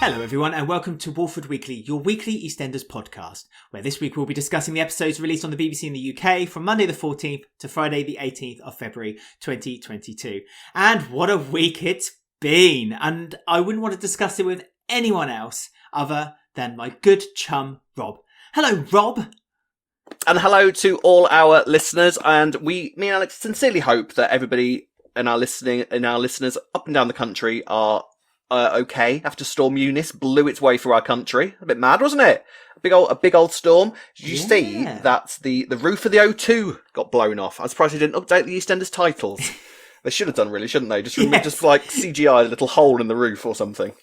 Hello everyone and welcome to Walford Weekly, your weekly EastEnders podcast, where this week we'll be discussing the episodes released on the BBC in the UK from Monday the 14th to Friday the 18th of February 2022. And what a week it's been! And I wouldn't want to discuss it with anyone else other than my good chum Rob. Hello Rob! And hello to all our listeners, and me and Alex sincerely hope that everybody in our listeners up and down the country are okay after Storm Eunice blew its way through our country. A bit mad, wasn't it? A big old storm. Did you see that the roof of the O2 got blown off? I'm surprised they didn't update the EastEnders titles. They should have done, really, shouldn't they? Just like CGI a little hole in the roof or something.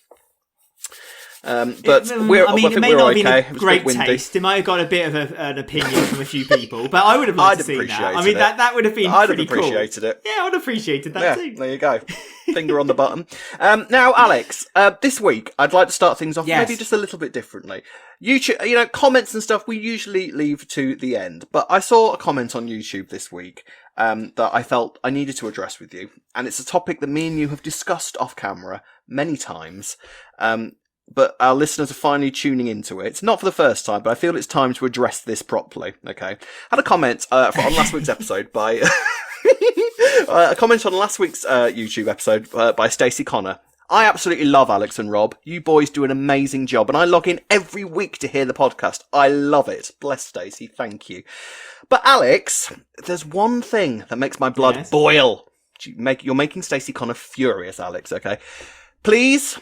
But it may not have been a great windy taste. It might have got a bit of an opinion from a few people, but I would have liked to see that. I mean, that would have been pretty cool. I'd have appreciated it. Yeah, I would have appreciated that too. There you go. Finger on the button. Now, Alex, this week I'd like to start things off maybe just a little bit differently. YouTube, comments and stuff we usually leave to the end, but I saw a comment on YouTube this week that I felt I needed to address with you, and it's a topic that me and you have discussed off camera many times. But our listeners are finally tuning into it. Not for the first time, but I feel it's time to address this properly. Okay. Had a comment on last week's episode by a comment on last week's YouTube episode by Stacey Connor. I absolutely love Alex and Rob. You boys do an amazing job, and I log in every week to hear the podcast. I love it. Bless Stacey. Thank you. But Alex, there's one thing that makes my blood boil. You're making Stacey Connor furious, Alex. Okay. Please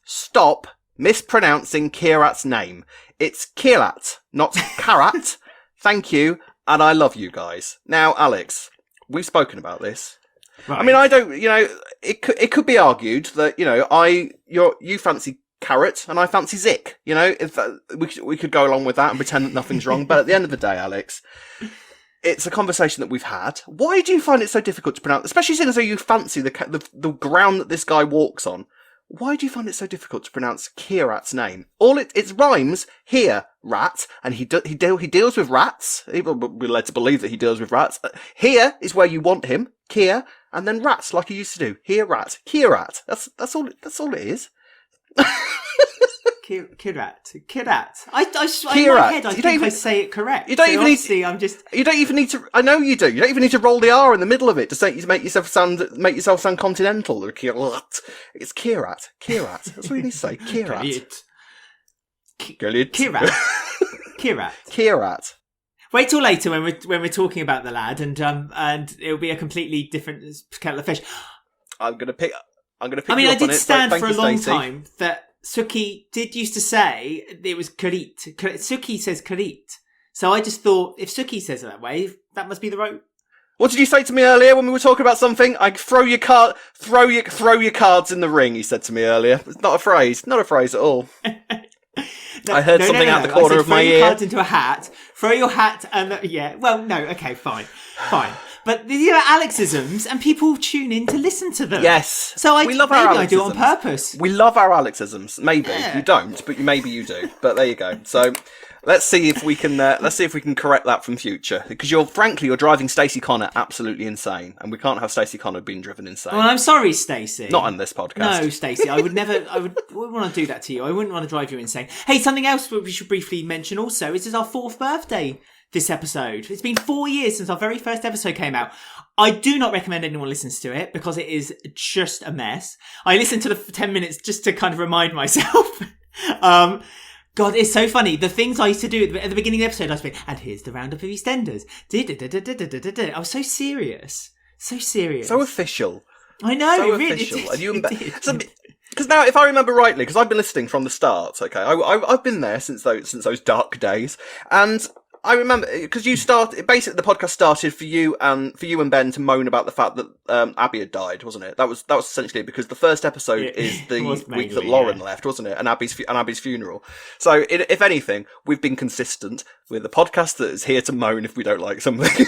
stop mispronouncing Kheerat's name. It's Kheerat, not Kheerat. Thank you, and I love you guys. Now, Alex, we've spoken about this. Right. I mean, I don't, it could be argued that, you fancy Kheerat and I fancy Zik. If we could go along with that and pretend that nothing's wrong. But at the end of the day, Alex, it's a conversation that we've had. Why do you find it so difficult to pronounce, especially seeing as though you fancy the ground that this guy walks on? Why do you find it so difficult to pronounce Kheerat's name? It rhymes here, rat, and he deals with rats. We're led to believe that he deals with rats. Here is where you want him, Kheer, and then rats, like he used to do. Here, rat, Kheerat. That's all it is. Kheerat. In my head, I think I say it correct. You don't even need to. I know you do. You don't even need to roll the R in the middle of it to make yourself sound continental. Kheerat. It's Kheerat. That's what you need to say. Kheerat. Kheerat. Wait till later when we're talking about the lad, and it'll be a completely different kettle of fish. I'm gonna pick. I did stand for a long time that Suki did used to say it was Kheerat. Suki says Kheerat. So I just thought, if Suki says it that way, that must be the right. What did you say to me earlier when we were talking about something? Throw your cards in the ring, he said to me earlier. It's not a phrase at all. I heard something out the corner of my ear. Throw your cards into a hat. Throw your hat and okay, fine. But these are Alexisms, and people tune in to listen to them. Yes, so we love our Alexisms. I do it on purpose. We love our Alexisms. Maybe you don't, but maybe you do. But there you go. So let's see if we can correct that from future, because you're driving Stacey Connor absolutely insane, and we can't have Stacey Connor being driven insane. Well, I'm sorry, Stacey. Not on this podcast. No, Stacey, I wouldn't want to do that to you. I wouldn't want to drive you insane. Hey, something else we should briefly mention also is our 4th birthday. This episode. It's been 4 years since our very first episode came out. I do not recommend anyone listens to it because it is just a mess. I listened to the 10 minutes just to kind of remind myself. God, it's so funny. The things I used to do at the beginning of the episode, I was like, and here's the roundup of EastEnders. I was so serious. So official. I know. So it really official. And you because now, if I remember rightly, because I've been listening from the start, okay, I've been there since those dark days, and I remember because basically the podcast started for you and Ben to moan about the fact that Abby had died, wasn't it? That was essentially it, because the first episode is the week that Lauren left, wasn't it? And Abby's funeral. So if anything, we've been consistent with a podcast that is here to moan if we don't like something.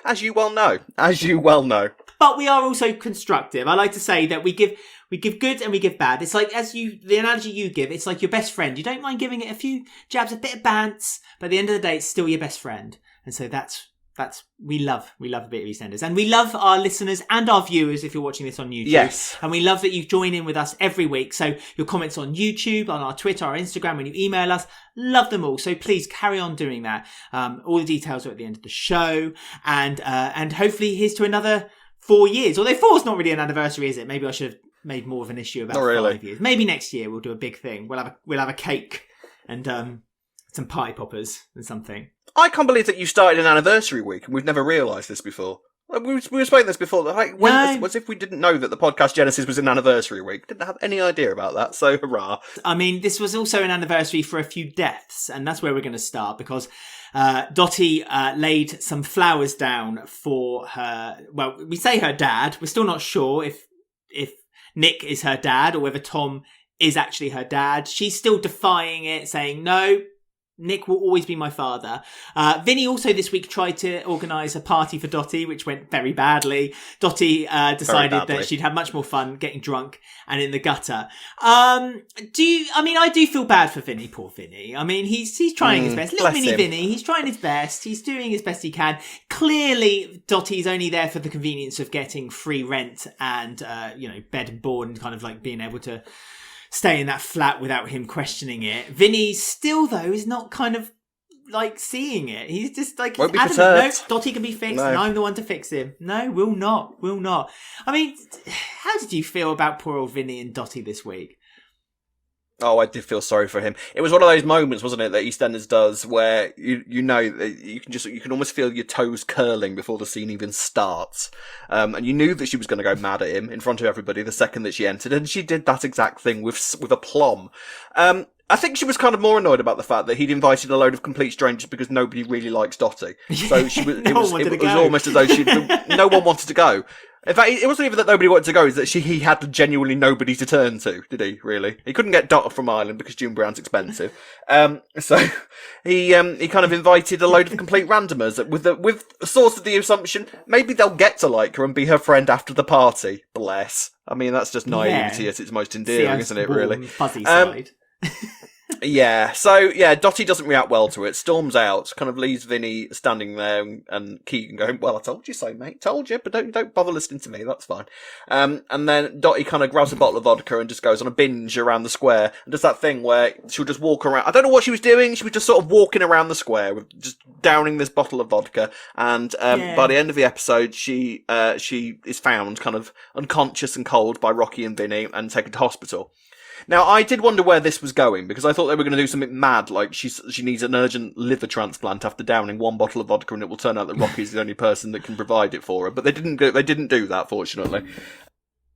As you well know. But we are also constructive. I like to say that we give good and we give bad. It's like, the analogy you give, it's like your best friend. You don't mind giving it a few jabs, a bit of bants, but at the end of the day, it's still your best friend. And so that's we love a bit of EastEnders, and we love our listeners and our viewers if you're watching this on YouTube. Yes. And we love that you join in with us every week. So your comments on YouTube, on our Twitter, our Instagram, when you email us, love them all. So please carry on doing that. All the details are at the end of the show, and hopefully here's to another 4 years. Although 4's not really an anniversary, is it? Maybe I should have made more of an issue about 5 years. Maybe next year we'll do a big thing. We'll have a cake and some pie poppers and something. I can't believe that you started an anniversary week and we've never realised this before. We were saying this before. As if we didn't know that the podcast Genesis was an anniversary week. Didn't have any idea about that. So hurrah! I mean, this was also an anniversary for a few deaths, and that's where we're going to start because Dotty laid some flowers down for her. Well, we say her dad. We're still not sure if Nick is her dad or whether Tom is actually her dad. She's still defying it, saying no. Nick will always be my father. Vinny also this week tried to organise a party for Dotty, which went very badly. Dotty decided that she'd have much more fun getting drunk and in the gutter. I do feel bad for Vinny, poor Vinny. I mean, he's trying his best. Little mini Vinny, he's trying his best. He's doing as best he can. Clearly, Dotty's only there for the convenience of getting free rent and, bed and board and kind of like being able to stay in that flat without him questioning it. Vinny still, though, is not kind of like seeing it. He's just like, he's adamant, no, Dotty can be fixed and I'm the one to fix him. No, will not. I mean, how did you feel about poor old Vinny and Dotty this week? Oh, I did feel sorry for him. It was one of those moments, wasn't it, that EastEnders does where you know that you can almost feel your toes curling before the scene even starts. And you knew that she was going to go mad at him in front of everybody the second that she entered, and she did that exact thing with aplomb. I think she was kind of more annoyed about the fact that he'd invited a load of complete strangers because nobody really likes Dotty. So she was, it was almost as though no one wanted to go. In fact, it wasn't even that nobody wanted to go, it's that he had genuinely nobody to turn to, did he, really? He couldn't get Dot from Ireland because June Brown's expensive. So he kind of invited a load of complete randomers with the source of the assumption maybe they'll get to like her and be her friend after the party. Bless. I mean, that's just naivety at its most endearing, isn't it, really? Fuzzy side. Yeah, so, yeah, Dotty doesn't react well to it, storms out, kind of leaves Vinny standing there and Keegan going, well, I told you so, mate, told you, but don't bother listening to me, that's fine. And then Dotty kind of grabs a bottle of vodka and just goes on a binge around the square, and does that thing where she'll just walk around, I don't know what she was doing, she was just sort of walking around the square, with just downing this bottle of vodka, and by the end of the episode, she is found kind of unconscious and cold by Rocky and Vinny and taken to hospital. Now, I did wonder where this was going, because I thought they were going to do something mad, like she needs an urgent liver transplant after downing one bottle of vodka, and it will turn out that Rocky's the only person that can provide it for her. But they didn't do that, fortunately.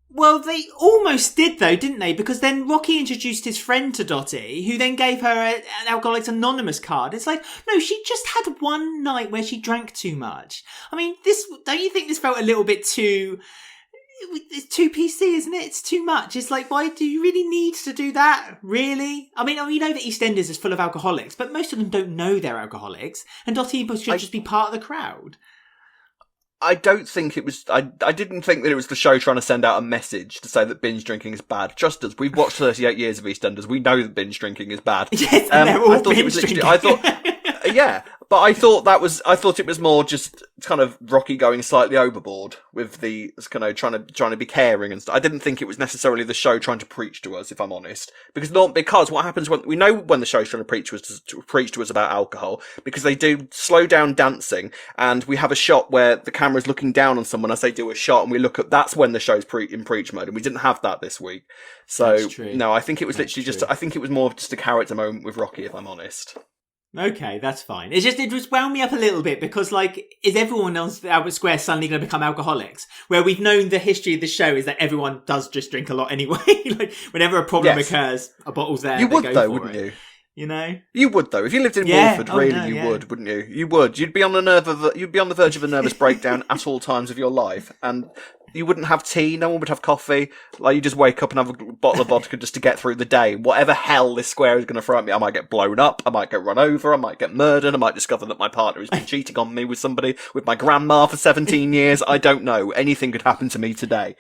Well, they almost did, though, didn't they? Because then Rocky introduced his friend to Dotty, who then gave her an Alcoholics Anonymous card. It's like, no, she just had one night where she drank too much. I mean, don't you think this felt a little bit too... It's too PC, isn't it? It's too much. It's like, why do you really need to do that? Really? I mean, you know that EastEnders is full of alcoholics, but most of them don't know they're alcoholics, and Dotty should just be part of the crowd. I don't think it was... I didn't think that it was the show trying to send out a message to say that binge drinking is bad. Trust us, we've watched 38 years of EastEnders. We know that binge drinking is bad. Yes, and they're all binge drinking. Yeah, but I thought it was more just kind of Rocky going slightly overboard with the kind of trying to be caring and stuff. I didn't think it was necessarily the show trying to preach to us, if I'm honest, because what happens when the show's trying to preach to us about alcohol, because they do slow down dancing, and we have a shot where the camera's looking down on someone as they do a shot, and we look at that's when the show's in preach mode, and we didn't have that this week. So no, I think it was I think it was more of just a character moment with Rocky, if I'm honest. Okay, that's fine. It just wound me up a little bit because, like, is everyone on Albert Square suddenly going to become alcoholics? Where we've known the history of the show is that everyone does just drink a lot anyway. Like, whenever a problem occurs, a bottle's there. You would though, wouldn't you? You know, you would though. If you lived in Walford, you would, wouldn't you? You would. You'd be on the verge of a nervous breakdown at all times of your life, and you wouldn't have tea. No one would have coffee. Like, you just wake up and have a bottle of vodka just to get through the day. Whatever hell this square is going to throw at me, I might get blown up. I might get run over. I might get murdered. I might discover that my partner has been cheating on me with my grandma for 17 years. I don't know. Anything could happen to me today.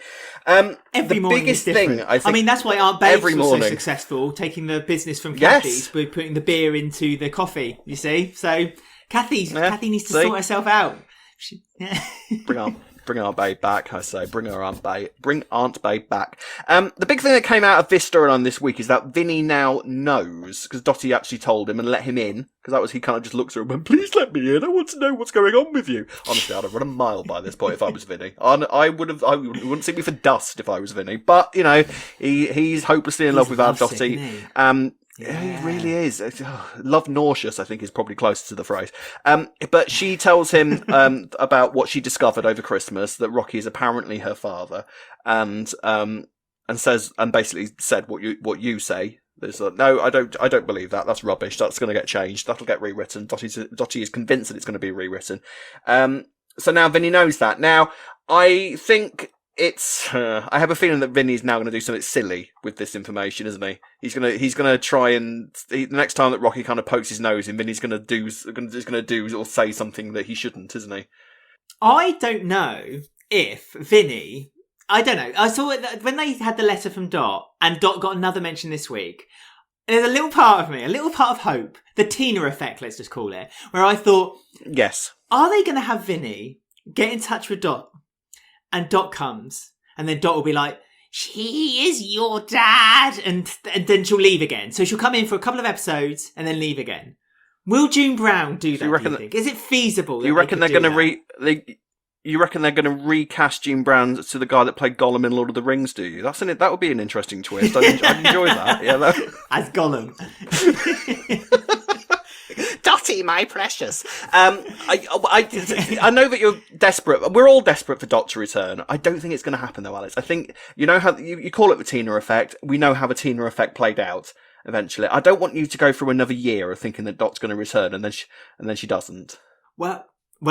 Every the morning biggest is different. thing, I mean, that's why Aunt Babes was so successful, taking the business from Kathy's, putting the beer into the coffee. You see, so Kathy needs to sort herself out. Bring Aunt Babe back, I say. Bring Aunt Babe back. The big thing that came out of this storyline this week is that Vinny now knows, because Dotty actually told him and let him in, because that was, he kind of just looks at him and, please let me in, I want to know what's going on with you. Honestly, I'd have run a mile by this point if I was Vinny. I wouldn't see me for dust if I was Vinny. But, you know, he's hopelessly in love with our Dotty. Yeah, he really is. Love nauseous, I think, is probably closer to the phrase. But she tells him about what she discovered over Christmas, that Rocky is apparently her father, and basically said what you say. There's no, I don't believe that. That's rubbish. That's going to get changed. That'll get rewritten. Dotty is convinced that it's going to be rewritten. So now Vinny knows that. Now, I think I have a feeling that Vinny's now going to do something silly with this information, isn't he? He's going to try and the next time that Rocky kind of pokes his nose in, Vinny's going to do or say something that he shouldn't, isn't he? I don't know if Vinny. I don't know. I saw it when they had the letter from Dot, and Dot got another mention this week. There's a little part of me, a little part of hope, the Tina effect, let's just call it, where I thought, yes, are they going to have Vinny get in touch with Dot? And Dot comes, and then Dot will be like, she is your dad, and then she'll leave again. So she'll come in for a couple of episodes and then leave again. Will June Brown do that, do you think? Is it feasible? You reckon they're going to you reckon they're going to recast June Brown to the guy that played Gollum in Lord of the Rings, do you? That would be an interesting twist. I'd enjoy that. Yeah, as Gollum. Dotty, my precious. I know that you're desperate. We're all desperate for Dot to return. I don't think it's going to happen, though, Alex. I think, you know how you call it the Tina effect. We know how the Tina effect played out eventually. I don't want you to go through another year of thinking that Dot's going to return and then she doesn't. Well,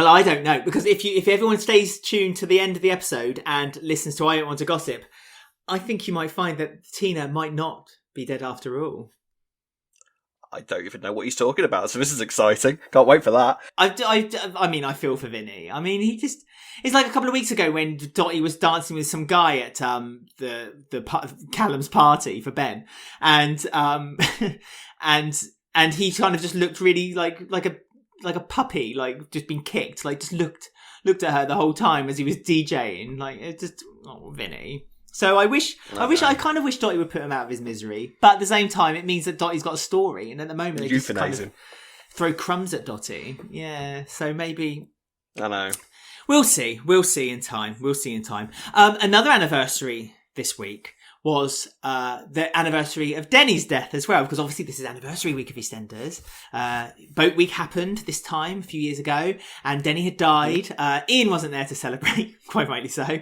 I don't know, because if everyone stays tuned to the end of the episode and listens to I Don't Want to Gossip, I think you might find that Tina might not be dead after all. I don't even know what he's talking about, so this is exciting. Can't wait for that. I mean, I feel for Vinny. I mean, it's like a couple of weeks ago when Dotty was dancing with some guy at Callum's party for Ben, and he kind of just looked really like a puppy, like just been kicked, like just looked at her the whole time as he was DJing, like it just Vinny. So I kind of wish Dotty would put him out of his misery. But at the same time, it means that Dotty's got a story. And at the moment, they just kind of throw crumbs at Dotty. Yeah, so maybe... I know. We'll see. We'll see in time. Another anniversary this week was the anniversary of Denny's death as well, because obviously this is anniversary week of EastEnders. Boat Week happened this time a few years ago, and Denny had died. Ian wasn't there to celebrate, quite rightly so.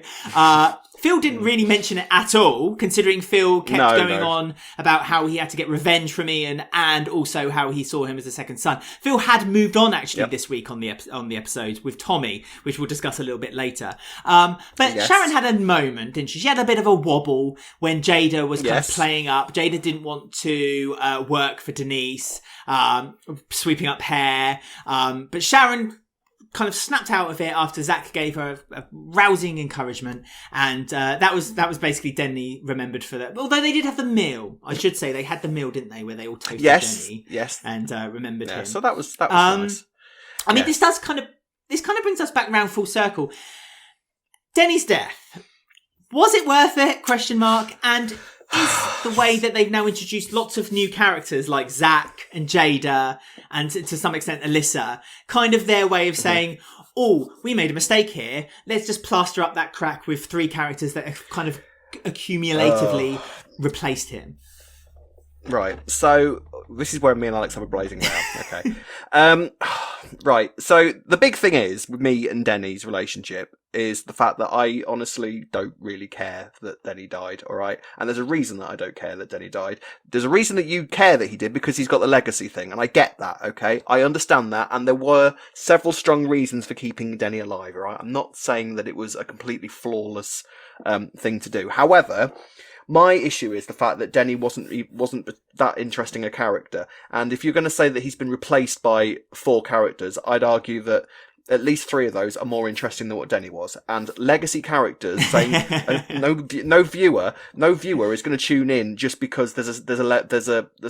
Phil didn't really mention it at all, considering Phil kept going on about how he had to get revenge from Ian and also how he saw him as a second son. Phil had moved on actually this week on the episode with Tommy, which we'll discuss a little bit later. But Sharon had a moment, didn't she? She had a bit of a wobble when Jada was kind of playing up. Jada didn't want to work for Denise, sweeping up hair. But Sharon kind of snapped out of it after Zach gave her a rousing encouragement, and that was basically Denny remembered for that. Although they did have the meal, I should say they had the meal, didn't they, where they all toasted Denny, and remembered him. So that was nice. I mean, this kind of brings us back round full circle. Denny's death, was it worth it? Question mark. And is the way that they've now introduced lots of new characters like Zach and Jada and to some extent Alyssa, kind of their way of saying, oh, we made a mistake here. Let's just plaster up that crack with 3 characters that have kind of accumulatively replaced him. Right. So this is where me and Alex have a blazing row. Okay. Right. So the big thing is with me and Denny's relationship is the fact that I honestly don't really care that Denny died. All right. And there's a reason that I don't care that Denny died. There's a reason that you care that he did, because he's got the legacy thing. And I get that. Okay. I understand that. And there were several strong reasons for keeping Denny alive. All right. I'm not saying that it was a completely flawless thing to do. However, my issue is the fact that Denny wasn't that interesting a character. And if you're going to say that he's been replaced by 4 characters, I'd argue that at least 3 of those are more interesting than what Denny was. And legacy characters saying no viewer is going to tune in just because there's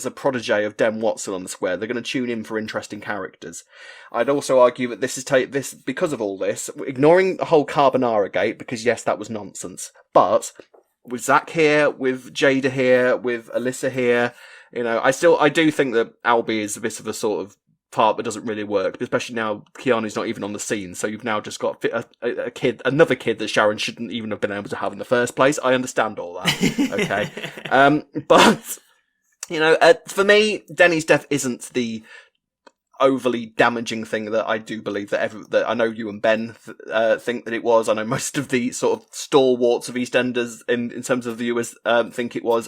a protege of Den Watson on the square. They're going to tune in for interesting characters. I'd also argue that this because of all this, ignoring the whole Carbonara gate, because yes, that was nonsense. But with Zach here, with Jada here, with Alyssa here, I do think that Albie is a bit of a sort of part that doesn't really work, especially now Keanu's not even on the scene, so you've now just got another kid that Sharon shouldn't even have been able to have in the first place. I understand all that, okay? But for me, Denny's death isn't the overly damaging thing that I do believe that I know you and Ben think that it was. I know most of the sort of stalwarts of EastEnders in terms of viewers think it was.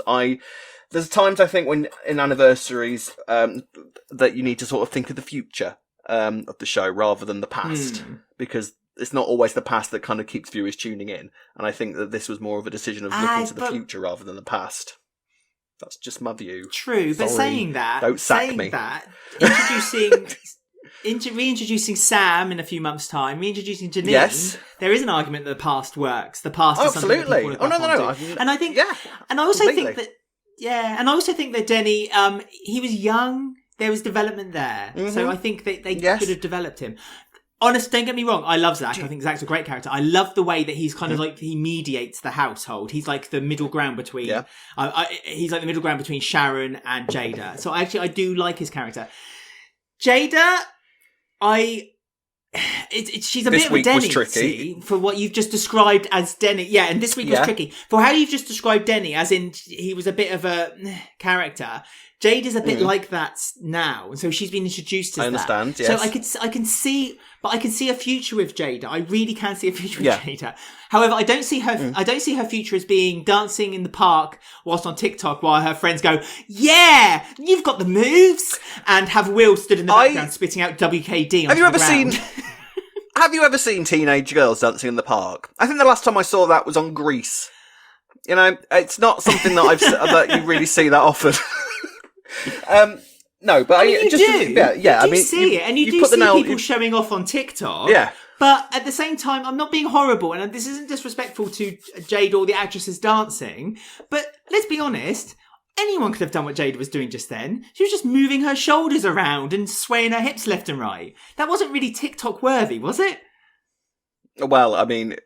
There's times I think when in anniversaries that you need to sort of think of the future of the show rather than the past, because it's not always the past that kind of keeps viewers tuning in. And I think that this was more of a decision of looking to the future rather than the past. That's just my view. True, but saying that, reintroducing Sam in a few months' time, reintroducing Denise. Yes. There is an argument that the past works. The past is something that people look back onto. And I think, and I also think that. Yeah, and I also think that Denny, he was young. There was development there, so I think that they could have developed him. Honest, don't get me wrong. I love Zach. I think Zach's a great character. I love the way that he's kind of like he mediates the household. He's like the middle ground between. Yeah. He's like the middle ground between Sharon and Jada. So I do like his character. Jada, she's a bit of a Denny, for what you've just described as Denny. Yeah, and this week was tricky. For how you've just described Denny, as in he was a bit of a character, Jada's a bit like that now, and so she's been introduced as that. I understand, yes. So I can see a future with Jada. I really can see a future with Jada. However, I don't see her future as being dancing in the park whilst on TikTok while her friends go, "Yeah, you've got the moves," and have Will stood in the background spitting out WKD on the ground. Have you ever seen teenage girls dancing in the park? I think the last time I saw that was on Grease. It's not something that that you really see that often. No, but you do. Yeah, you see it, and you do see people showing off on TikTok. Yeah. But at the same time, I'm not being horrible, and this isn't disrespectful to Jade or the actresses dancing. But let's be honest, anyone could have done what Jade was doing just then. She was just moving her shoulders around and swaying her hips left and right. That wasn't really TikTok worthy, was it? Well, I mean,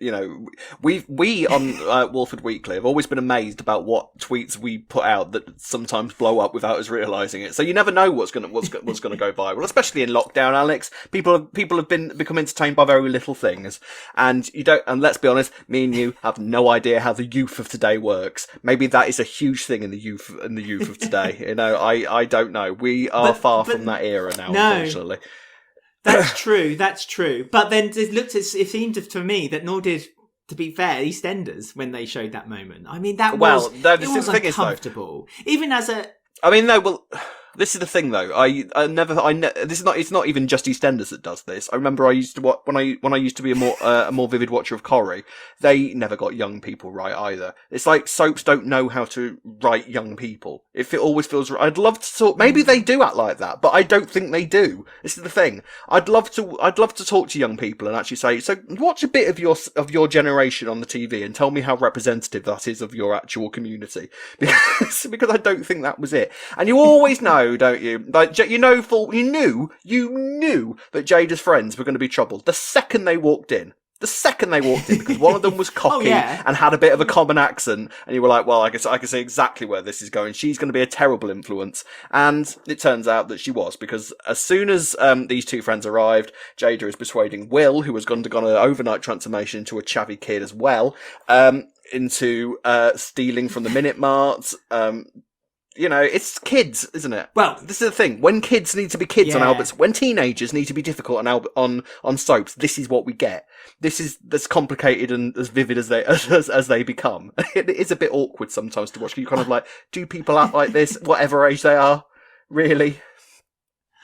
we on Walford Weekly have always been amazed about what tweets we put out that sometimes blow up without us realising it. So you never know what's going to go viral, especially in lockdown, Alex. People have become entertained by very little things, and let's be honest, me and you have no idea how the youth of today works. Maybe that is a huge thing in the youth of today. I don't know. We are far from that era now, unfortunately. That's true. But then it seemed to me that nor did, to be fair, EastEnders when they showed that moment. I mean, was uncomfortable. Even as a... I mean, no, well... This is the thing, though. It's not even just EastEnders that does this. I remember I used to when I used to be a more vivid watcher of Corrie. They never got young people right either. It's like soaps don't know how to write young people. If it always feels right, I'd love to talk. Maybe they do act like that, but I don't think they do. This is the thing. I'd love to talk to young people and actually say, so watch a bit of your generation on the TV and tell me how representative that is of your actual community, because I don't think that was it. And you always know. Don't you? Like you knew that Jada's friends were going to be troubled the second they walked in. Because one of them was cocky and had a bit of a common accent, and you were like, well, I guess I can see exactly where this is going. She's going to be a terrible influence. And it turns out that she was, because as soon as these two friends arrived, Jada is persuading Will, who has gone an overnight transformation into a chavvy kid as well, into stealing from the Minute Mart. It's kids, isn't it? Well, this is the thing. When kids need to be kids on Albert's, when teenagers need to be difficult on soaps, this is what we get. This is as complicated and as vivid as they become. It is a bit awkward sometimes to watch. You kind of like, do people act like this, whatever age they are? Really?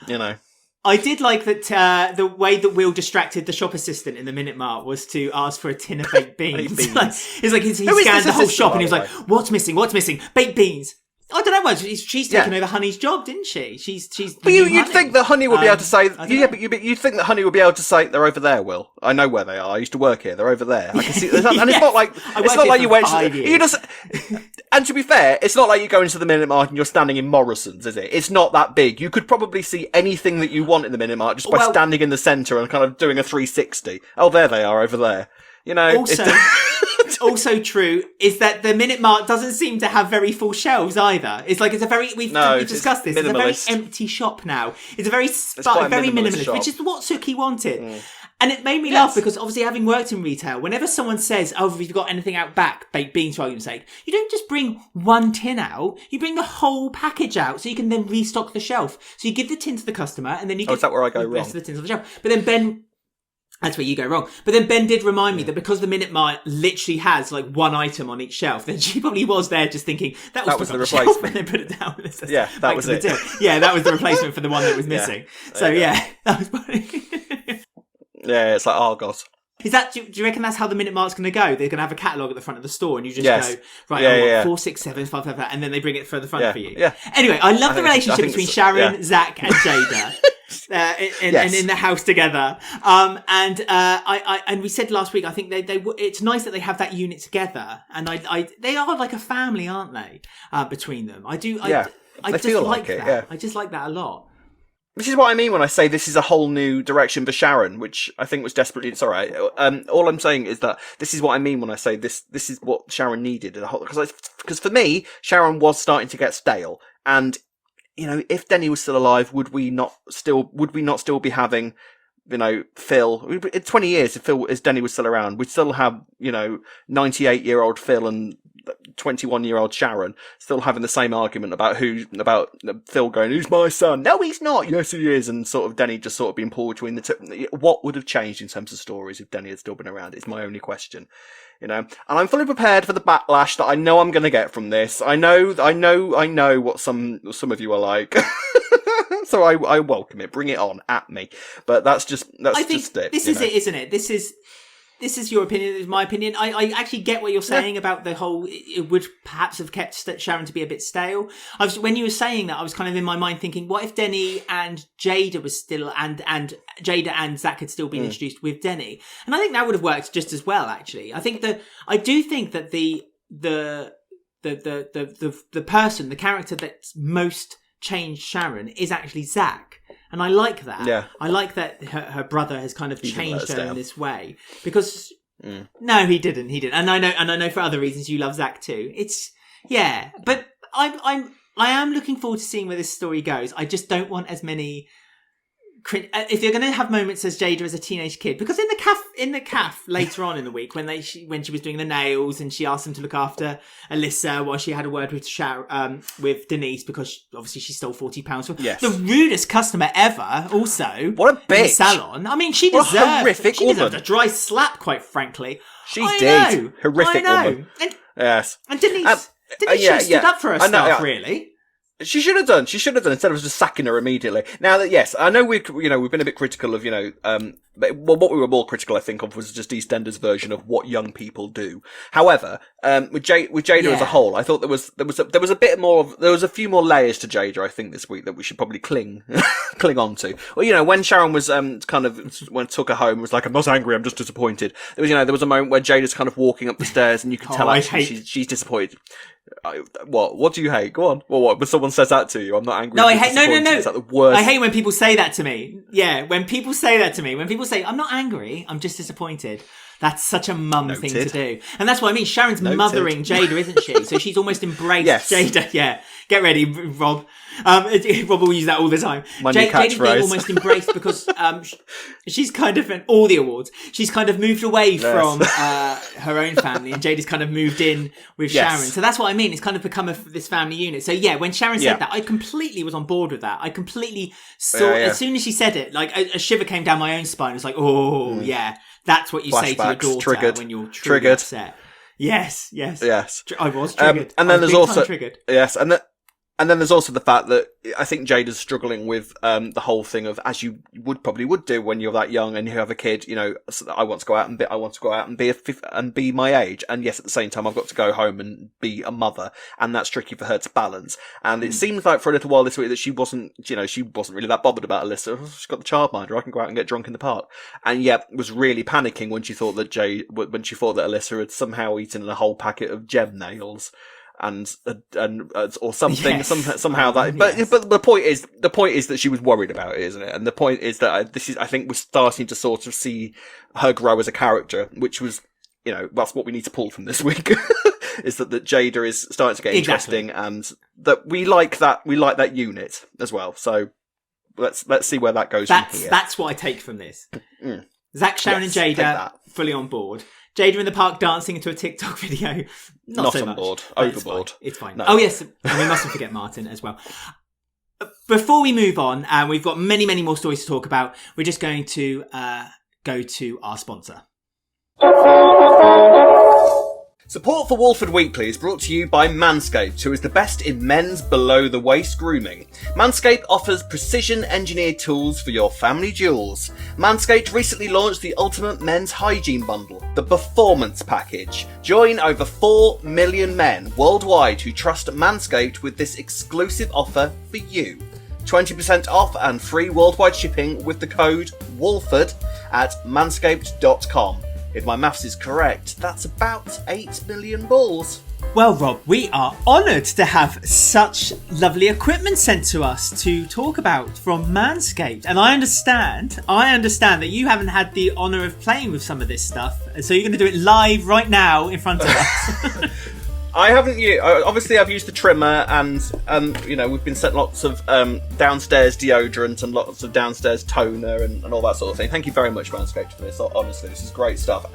I did like that the way that Will distracted the shop assistant in the Minute Mart was to ask for a tin of baked beans. He scanned the whole shop and he was like, what's missing? Baked beans. I don't know. Well, she's taken over Honey's job, didn't she? She's. But you'd think that Honey would be able to say. You'd think that Honey would be able to say they're over there. Will, I know where they are. I used to work here. They're over there. I can see. And it's not like you went. You just. And to be fair, it's not like you go into the Minute Market and you're standing in Morrison's, is it? It's not that big. You could probably see anything that you want in the Minute Market just by standing in the centre and kind of doing a 360. Oh, there they are over there. You know. Also true is that the Minute Mark doesn't seem to have very full shelves either. It's like we've discussed this. It's a very empty shop now. It's a very minimalist, which is what Suki wanted. And it made me laugh because obviously having worked in retail, whenever someone says, "Oh, have you got anything out back?" baked beans for argument's sake, you don't just bring one tin out. You bring the whole package out so you can then restock the shelf. So you give the tin to the customer and then you give is that where I go the rest wrong? of the tins on the shelf. But then Ben. That's where you go wrong. But then Ben did remind me that because the Minute Mart literally has like one item on each shelf, then she probably was there just thinking that was the replacement and then put it down. That was it. Yeah, that was the replacement for the one that was missing. So that was funny. Yeah, it's like, oh god. Is that? Do you reckon that's how the Minute Mart's going to go? They're going to have a catalogue at the front of the store, and you just go right. 4, 6, 7, 5, 5, 5, and then they bring it further front for you. Yeah. Anyway, I love the relationship between Sharon, Zach, and Jada. And in the house together. And we said last week, I think it's nice that they have that unit together, and they are like a family, aren't they? Between them, I just like that. Yeah. I just like that a lot. This is what I mean when I say this is a whole new direction for Sharon, which I think was desperately. It's all right. All I'm saying is that this is what I mean when I say this. This is what Sharon needed, because for me, Sharon was starting to get stale, and you know, if Denny was still alive, would we not still be having, you know, Phil? In 20 years, if Denny was still around, we'd still have, you know, 98-year-old Phil and 21-year-old Sharon still having the same argument about Phil going, "Who's my son?" "No, he's not." "Yes, he is." And sort of Denny just sort of being pulled between the two. What would have changed in terms of stories if Denny had still been around? It's my only question. You know, and I'm fully prepared for the backlash that I know I'm going to get from this. I know what some of you are like. So I welcome it. Bring it on at me. But I think this is it, isn't it? This is your opinion. This is my opinion. I actually get what you're saying about the whole. It would perhaps have kept Sharon to be a bit stale. When you were saying that, I was kind of in my mind thinking, what if Denny and Jada was still and Jada and Zach had still been introduced with Denny? And I think that would have worked just as well. Actually, I do think that the person, the character that's most changed Sharon is actually Zach. And I like that. Yeah. I like that her brother has kind of changed her in this way. Because no, he didn't. And I know for other reasons you love Zach too. But I am looking forward to seeing where this story goes. I just don't want as many. If you're going to have moments as Jada as a teenage kid, because in the calf later on in the week when she was doing the nails and she asked them to look after Alyssa while she had a word with Denise because obviously she stole £40 yes. The rudest customer ever. Also, what a bitch! In the salon. I mean, she deserved a dry slap, quite frankly. She did. Horrific woman. Yes. And Denise should have stood up for her staff, really. She should have done instead of just sacking her immediately. Now that, yes, I know we've been a bit critical of, but what we were more critical, I think, of was just EastEnders' version of what young people do. However, with Jada as a whole, I thought there was a few more layers to Jada, I think, this week that we should probably cling on to. Well, when Sharon was, when I took her home, was like, "I'm not angry, I'm just disappointed." There was a moment where Jada's kind of walking up the stairs and you can tell she's disappointed. What do you hate? Go on. Well, what? When someone says that to you, "I'm not angry." No, I hate. No. Is that the worst? I hate when people say that to me. Yeah, when people say that to me. When people say, "I'm not angry, I'm just disappointed." That's such a mum thing to do. And that's what I mean. Sharon's mothering Jada, isn't she? So she's almost embraced Jada. Yeah. Get ready, Rob. Rob will use that all the time. Jada's being almost embraced because she's kind of, all the awards, she's kind of moved away from her own family and Jada's kind of moved in with Sharon. So that's what I mean. It's kind of become this family unit. So yeah, when Sharon said that, I completely was on board with that. I completely saw, as soon as she said it, like a shiver came down my own spine. It was like, oh, yeah. That's what you say to your daughter when you're triggered. Upset. Yes. I was triggered. And then there's also triggered. Yes, and And then there's also the fact that I think Jada's struggling with the whole thing of, as you probably would do when you're that young and you have a kid, so I want to go out and be my age, and yes, at the same time I've got to go home and be a mother, and that's tricky for her to balance. And it seems like for a little while this week that she wasn't really that bothered about Alyssa. She's got the childminder, I can go out and get drunk in the park, and yet was really panicking when she thought that Alyssa had somehow eaten a whole packet of gem nails. And or something, Yes. somehow that, but the point is that she was worried about it, isn't it? And the point is that I think we're starting to sort of see her grow as a character, which was, that's what we need to pull from this week, is that Jada is starting to get interesting, and that we like that unit as well. So let's see where that goes from here. That's what I take from this. Zach, Sharon, and Jada fully on board. Jada in the park dancing into a TikTok video. Not so on much, board. Overboard. It's fine. No. Oh, yes. And we mustn't forget Martin as well. Before we move on, and we've got many, many more stories to talk about, we're just going to go to our sponsor. Support for Walford Weekly is brought to you by Manscaped, who is the best in men's below-the-waist grooming. Manscaped offers precision-engineered tools for your family jewels. Manscaped recently launched the Ultimate Men's Hygiene Bundle, the Performance Package. Join over 4 million men worldwide who trust Manscaped with this exclusive offer for you. 20% off and free worldwide shipping with the code WALFORD at manscaped.com. If my maths is correct, that's about 8 million balls. Well, Rob, we are honoured to have such lovely equipment sent to us to talk about from Manscaped. And I understand that you haven't had the honour of playing with some of this stuff. So you're going to do it live right now in front of us. I haven't used. Obviously, I've used the trimmer, and we've been sent lots of downstairs deodorant and lots of downstairs toner and all that sort of thing. Thank you very much, Manscaped, for this. Honestly, this is great stuff.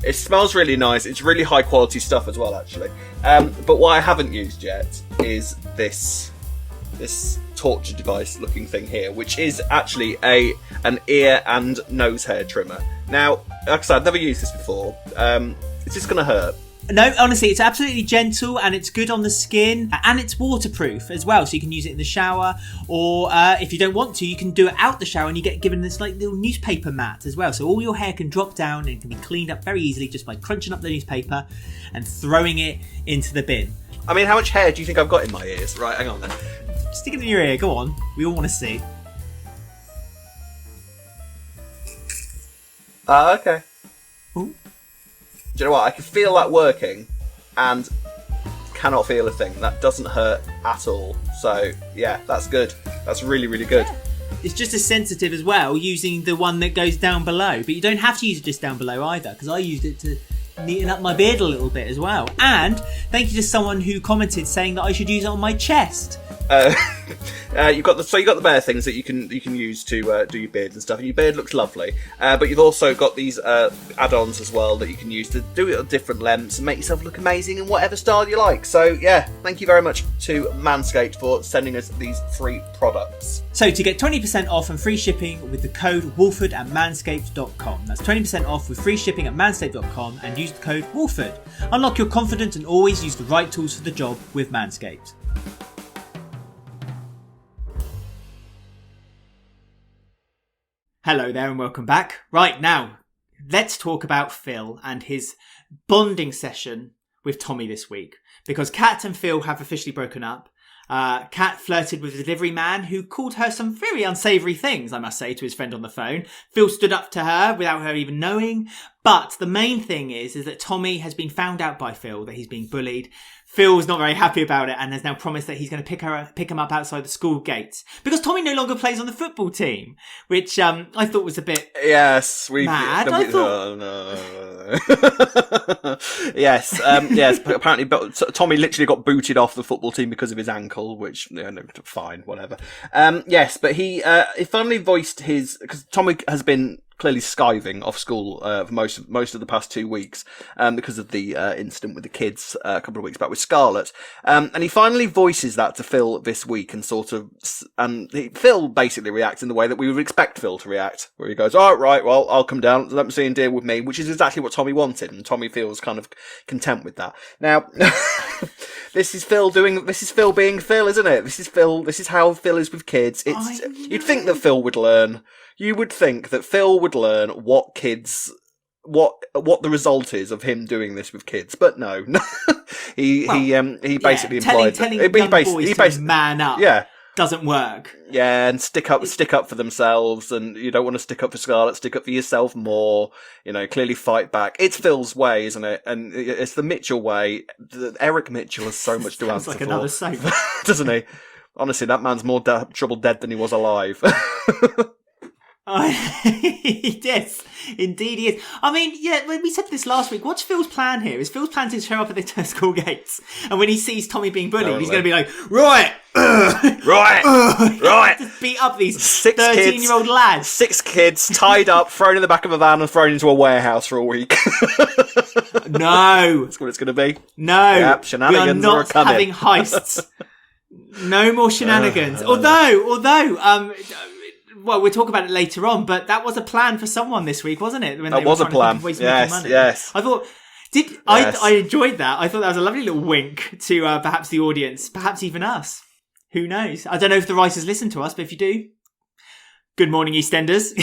It smells really nice. It's really high quality stuff as well, actually. But what I haven't used yet is this torture device looking thing here, which is actually an ear and nose hair trimmer. Now, like I said, I've never used this before. Is this going to hurt? No, honestly, it's absolutely gentle and it's good on the skin and it's waterproof as well. So you can use it in the shower, or if you don't want to, you can do it out the shower and you get given this like little newspaper mat as well. So all your hair can drop down and it can be cleaned up very easily just by crunching up the newspaper and throwing it into the bin. I mean, how much hair do you think I've got in my ears? Right, hang on then. Stick it in your ear, go on. We all want to see. Okay. Ooh. Do you know what? I can feel that working and cannot feel a thing. That doesn't hurt at all. So, yeah, that's good. That's really, really good. It's just as sensitive as well, using the one that goes down below. But you don't have to use it just down below either, because I used it to neaten up my beard a little bit as well. And thank you to someone who commented saying that I should use it on my chest. You've got the bare things that you can use to do your beard and stuff, and your beard looks lovely. But you've also got these add-ons as well that you can use to do it at different lengths and make yourself look amazing in whatever style you like. So yeah, thank you very much to Manscaped for sending us these 3 products. So to get 20% off and free shipping with the code WALFORD at manscaped.com. That's 20% off with free shipping at manscaped.com and use the code WALFORD. Unlock your confidence and always use the right tools for the job with Manscaped. Hello there and welcome back. Right, now, let's talk about Phil and his bonding session with Tommy this week. Because Kat and Phil have officially broken up. Kat flirted with the delivery man who called her some very unsavoury things, I must say, to his friend on the phone. Phil stood up to her without her even knowing. But the main thing is that Tommy has been found out by Phil that he's being bullied. Phil's not very happy about it and has now promised that he's going to pick him up outside the school gates. Because Tommy no longer plays on the football team, which I thought was a bit mad. I thought... No. Yes, but apparently Tommy literally got booted off the football team because of his ankle, which, fine, whatever. Yes, but he finally voiced his... Because Tommy has been clearly skiving off school for most of the past 2 weeks because of the incident with the kids a couple of weeks back with Scarlett. And he finally voices that to Phil this week, and Phil basically reacts in the way that we would expect Phil to react, where he goes, "All right, well, I'll come down, let me see and deal with me," which is exactly what Tommy wanted, and Tommy feels kind of content with that. Now, this is Phil being Phil, isn't it? This is how Phil is with kids. You'd think that Phil would learn. You would think that Phil would learn what the result is of him doing this with kids, but no. he basically implied telling young boys to man up. Yeah. Doesn't work. Yeah, and stick up for themselves, and you don't want to stick up for Scarlett, stick up for yourself more, clearly fight back. It's Phil's way, isn't it? And it's the Mitchell way. Eric Mitchell has so much to answer like for. Another soap. Doesn't he? Honestly, that man's more trouble dead than he was alive. He is. Indeed he is. I mean, yeah, we said this last week. What's Phil's plan here? Is Phil's plan to show up at the school gates, and when he sees Tommy being bullied, he's going to be like, right, just beat up these 13-year-old lads. 6 kids tied up, thrown in the back of a van and thrown into a warehouse for a week. No. That's what it's going to be. No. Yep, shenanigans we are not are coming. having heists. No more shenanigans. Although, well, we'll talk about it later on, but that was a plan for someone this week, wasn't it? When that was a plan. Yes. I thought, I enjoyed that. I thought that was a lovely little wink to perhaps the audience, perhaps even us. Who knows? I don't know if the writers listen to us, but if you do, good morning, EastEnders.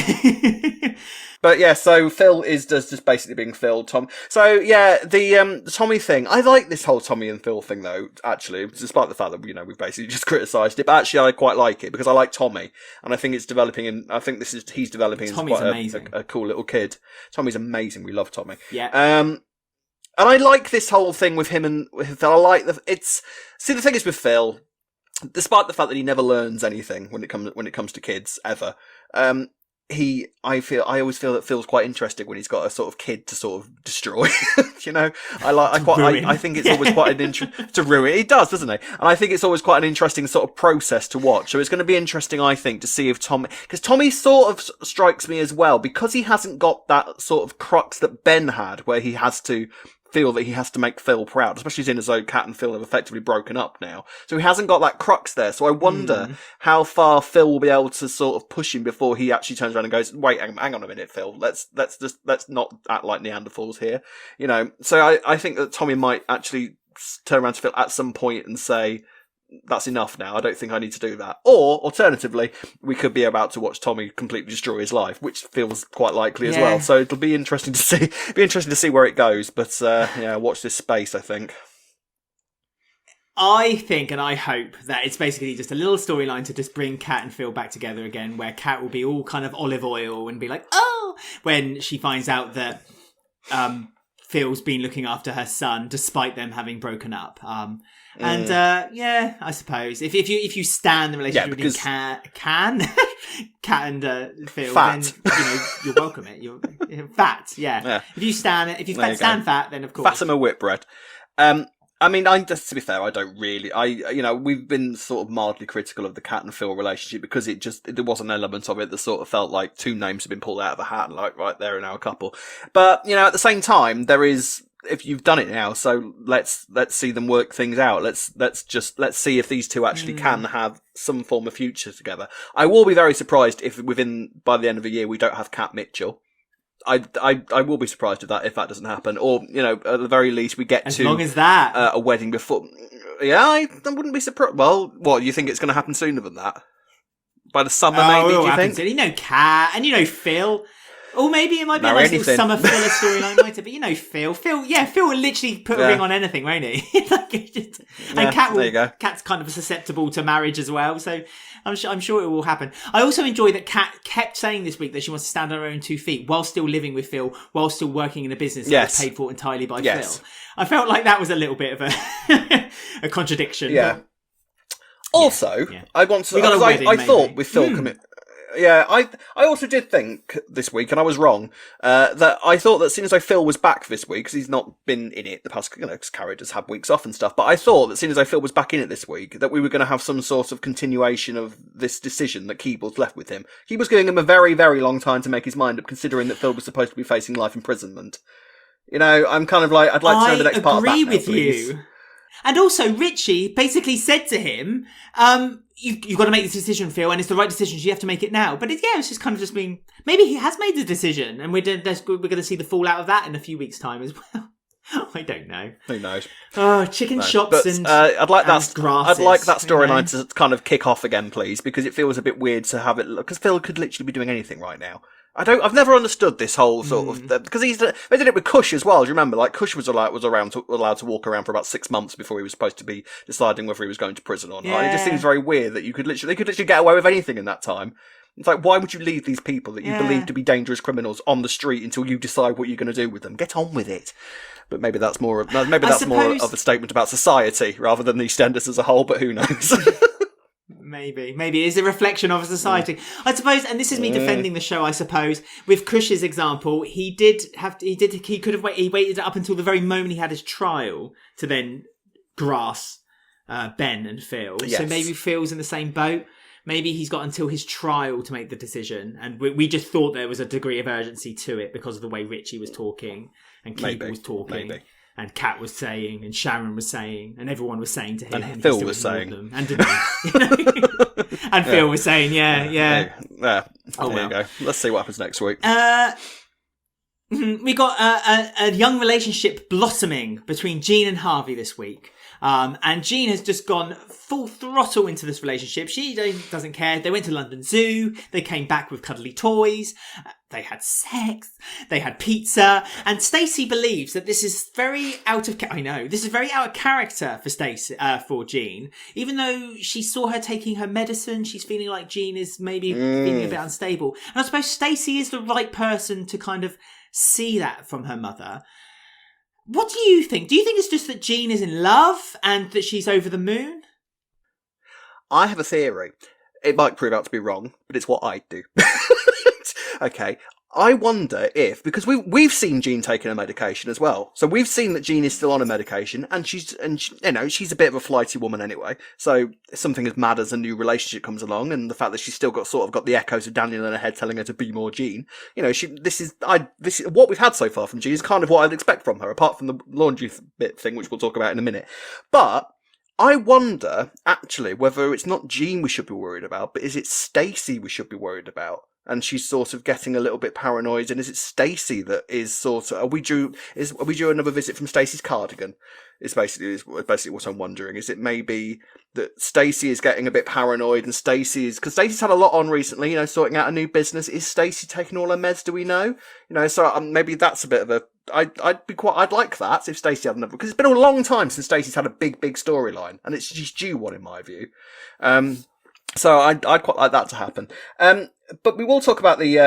But yeah, so Phil is just basically being Phil, Tom. So yeah, the Tommy thing. I like this whole Tommy and Phil thing though, actually, despite the fact that, we've basically just criticised it. But actually I quite like it because I like Tommy. And I think it's developing he's developing Tommy's as quite a cool little kid. Tommy's amazing. We love Tommy. Yeah. And I like this whole thing with him and with Phil. I like the thing is with Phil, despite the fact that he never learns anything when it comes to kids ever, I always feel that Phil's quite interesting when he's got a sort of kid to sort of destroy. I think it's always quite an to ruin. He does, doesn't he? And I think it's always quite an interesting sort of process to watch. So it's going to be interesting, I think, to see if because Tommy sort of strikes me as well, because he hasn't got that sort of crux that Ben had, where he has to feel that he has to make Phil proud, especially seeing as though Kat and Phil have effectively broken up now. So he hasn't got that crux there. So I wonder how far Phil will be able to sort of push him before he actually turns around and goes, "Wait, hang on a minute, Phil. Let's not act like Neanderthals here." So I think that Tommy might actually turn around to Phil at some point and say, "That's enough now. I don't think I need to do that." Or, alternatively, we could be about to watch Tommy completely destroy his life, which feels quite likely as well. So it'll be interesting to see. Where it goes. But watch this space, I think. I think and I hope that it's basically just a little storyline to just bring Kat and Phil back together again, where Kat will be all kind of olive oil and be like, "Oh," when she finds out that Phil's been looking after her son despite them having broken up. I suppose if you stand the relationship between Kat and Phil, fat. Then you're welcome. You're fat. Yeah. If you stand fat, then of course. Fatima Whitbread. To be fair, I don't really. We've been sort of mildly critical of the Kat and Phil relationship because there was an element of it that sort of felt like two names have been pulled out of the hat and like, right, they're now a couple. But, at the same time, there is, if you've done it now, so let's see them work things out. Let's see if these two actually can have some form of future together. I will be very surprised if by the end of the year we don't have Kat Mitchell. I will be surprised if that doesn't happen, or at the very least we get as long as that a wedding before. Yeah, I wouldn't be surprised. Well, what you think it's going to happen sooner than that? By the summer, maybe? Do you think? Kat and Phil. Or maybe it might be a nice little summer filler storyline, might it? But Phil. Phil will literally put a ring on anything, won't he? And Kat's kind of susceptible to marriage as well, so I'm sure it will happen. I also enjoy that Kat kept saying this week that she wants to stand on her own 2 feet while still living with Phil, while still working in a business that was paid for entirely by Phil. I felt like that was a little bit of a contradiction. Yeah. But, also, I want to. I thought with Phil Yeah, I also did think this week, and I was wrong, that I thought that as soon as Phil was back this week, because he's not been in it the past, because Kheerat has had weeks off and stuff, but I thought that as soon as Phil was back in it this week, that we were going to have some sort of continuation of this decision that Keeble's left with him. He was giving him a very, very long time to make his mind up, considering that Phil was supposed to be facing life imprisonment. I'm kind of like, I'd like to know the next part of that now, I agree with please. you. And also, Richie basically said to him, you've got to make this decision, Phil, and it's the right decision, so you have to make it now. But it's just kind of just been, maybe he has made the decision, and we're going to see the fallout of that in a few weeks' time as well. I don't know. Who knows? Oh, chicken shops and I'd like that grasses, storyline to kind of kick off again, please, because it feels a bit weird to have it, because Phil could literally be doing anything right now. I've never understood this whole sort of, because they did it with Kush as well. Do you remember? Like, Kush was allowed to walk around for about 6 months before he was supposed to be deciding whether he was going to prison or not. Yeah. It just seems very weird that they could literally get away with anything in that time. It's like, why would you leave these people that you believe to be dangerous criminals on the street until you decide what you're going to do with them? Get on with it. But maybe that's more of a statement about society rather than the EastEnders as a whole, but who knows? Maybe it's a reflection of a society. I suppose, and this is me defending the show, I suppose. With Kush's example, he waited up until the very moment he had his trial to then grass Ben and Phil. Yes. So maybe Phil's in the same boat. Maybe he's got until his trial to make the decision, and we just thought there was a degree of urgency to it because of the way Richie was talking and Keegan was talking. Maybe. And Kat was saying, and Sharon was saying, and everyone was saying to him. And Phil was saying. Them, and Denise. And Phil was saying, yeah. There you go. Let's see what happens next week. We got a young relationship blossoming between Jean and Harvey this week. And Jean has just gone full throttle into this relationship. She doesn't care. They went to London Zoo. They came back with cuddly toys. They had sex. They had pizza. And Stacey believes that this is very out of character for Stacey, for Jean. Even though she saw her taking her medicine, she's feeling like Jean is maybe feeling a bit unstable. And I suppose Stacey is the right person to kind of see that from her mother. What do you think? Do you think it's just that Jean is in love and that she's over the moon? I have a theory. It might prove out to be wrong, but it's what I do. Okay. I wonder if, because we've seen Jean taking her medication as well. So we've seen that Jean is still on her medication, and she's a bit of a flighty woman anyway. So something as mad as a new relationship comes along, and the fact that she's still got the echoes of Daniel in her head telling her to be more Jean. This is what we've had so far from Jean is kind of what I'd expect from her, apart from the laundry bit thing, which we'll talk about in a minute. But I wonder, actually, whether it's not Jean we should be worried about, but is it Stacey we should be worried about? And she's sort of getting a little bit paranoid. And is it Stacey that is sort of, are we due another visit from Stacey's cardigan? Is basically what I'm wondering. Is it maybe that Stacey is getting a bit paranoid, and because Stacey's had a lot on recently, sorting out a new business. Is Stacey taking all her meds? Do we know? So maybe that's a bit of a. I'd like that if Stacey had another, because it's been a long time since Stacey's had a big storyline, and she's due one in my view. So I'd quite like that to happen. But we will talk about the.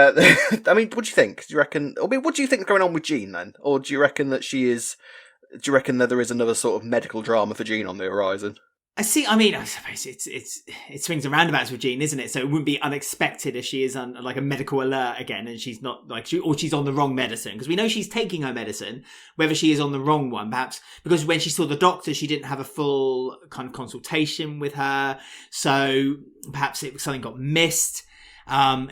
I mean, what do you think? Do you reckon? What do you think is going on with Jean then? Or do you reckon that do you reckon that there is another sort of medical drama for Jean on the horizon? I suppose it swings and roundabouts with Jean, isn't it? So it wouldn't be unexpected if she is on like a medical alert again, and she's not or she's on the wrong medicine, because we know she's taking her medicine. Whether she is on the wrong one, perhaps because when she saw the doctor, she didn't have a full kind of consultation with her, so perhaps something got missed.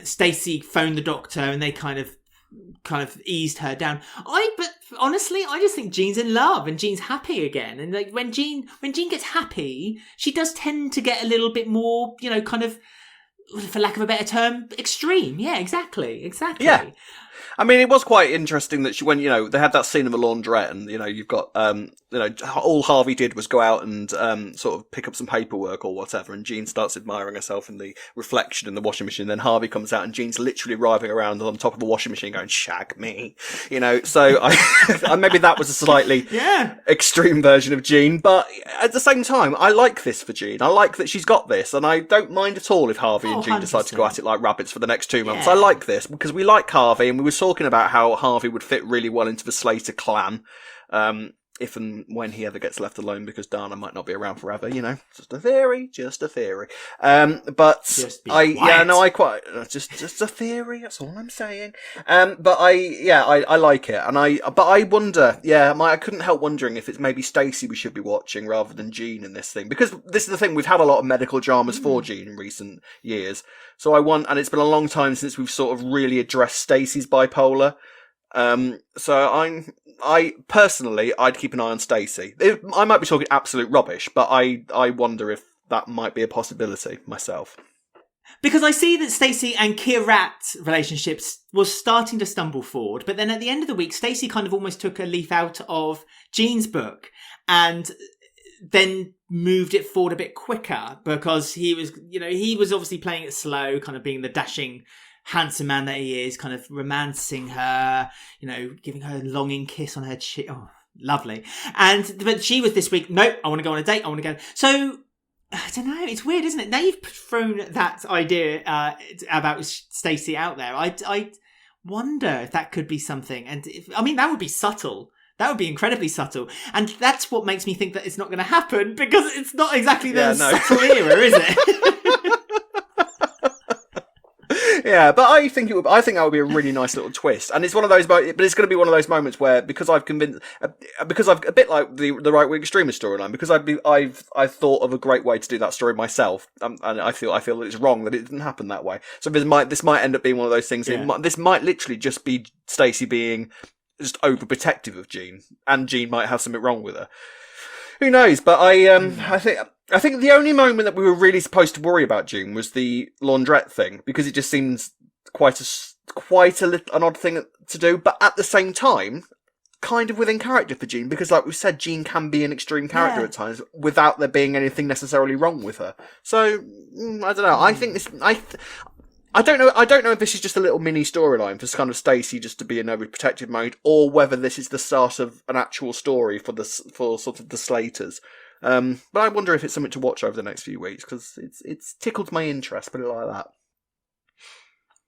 Stacey phoned the doctor, and they kind of eased her down. But honestly, I just think Jean's in love and Jean's happy again. And like when Jean gets happy, she does tend to get a little bit more, kind of, for lack of a better term, extreme. Yeah, exactly. Yeah. I mean, it was quite interesting that when they had that scene in the laundrette, and you've got all Harvey did was go out and sort of pick up some paperwork or whatever, and Jean starts admiring herself in the reflection in the washing machine. Then Harvey comes out, and Jean's literally writhing around on top of the washing machine, going "shag me," So maybe that was a slightly extreme version of Jean, but at the same time, I like this for Jean. I like that she's got this, and I don't mind at all if Harvey and Jean 100%. Decide to go at it like rabbits for the next 2 months. I like this because we like Harvey, and we were talking about how Harvey would fit really well into the Slater clan. if and when he ever gets left alone, because Dana might not be around forever, you know. Just a theory. But just a theory, that's all I'm saying. But I like it. But I wonder, I couldn't help wondering if it's maybe Stacey we should be watching rather than Jean in this thing. Because this is the thing, we've had a lot of medical dramas for Jean in recent years. So and it's been a long time since we've sort of really addressed Stacey's bipolar. So I personally, I'd keep an eye on Stacey. I might be talking absolute rubbish, but I wonder if that might be a possibility myself. Because I see that Stacey and Kheerat's relationships was starting to stumble forward, but then at the end of the week, Stacey kind of almost took a leaf out of Jean's book and then moved it forward a bit quicker because he was obviously playing it slow, kind of being the dashing handsome man that he is, kind of romancing her, giving her a longing kiss on her cheek. Oh, lovely. But she was this week, nope, I want to go on a date, I want to go. So, I don't know, it's weird, isn't it? Now you've thrown that idea about Stacey out there. I wonder if that could be something. And that would be subtle. That would be incredibly subtle. And that's what makes me think that it's not going to happen, because it's not exactly the subtle era, is it? Yeah, but I think that would be a really nice little twist, and it's one of those. But it's going to be one of those moments where, because I've a bit like the right wing extremist storyline, because I've thought of a great way to do that story myself, and I feel that it's wrong that it didn't happen that way. So this might end up being one of those things. Yeah. This might literally just be Stacey being just overprotective of Jean, and Jean might have something wrong with her. Who knows? But I think the only moment that we were really supposed to worry about June was the laundrette thing, because it just seems quite an odd thing to do, but at the same time, kind of within character for Jean, because like we said, Jean can be an extreme character at times without there being anything necessarily wrong with her. So I don't know. I think this. I don't know if this is just a little mini storyline for kind of Stacey just to be in overprotective mode, or whether this is the start of an actual story for sort of the Slaters. But I wonder if it's something to watch over the next few weeks, because it's tickled my interest, put it like that.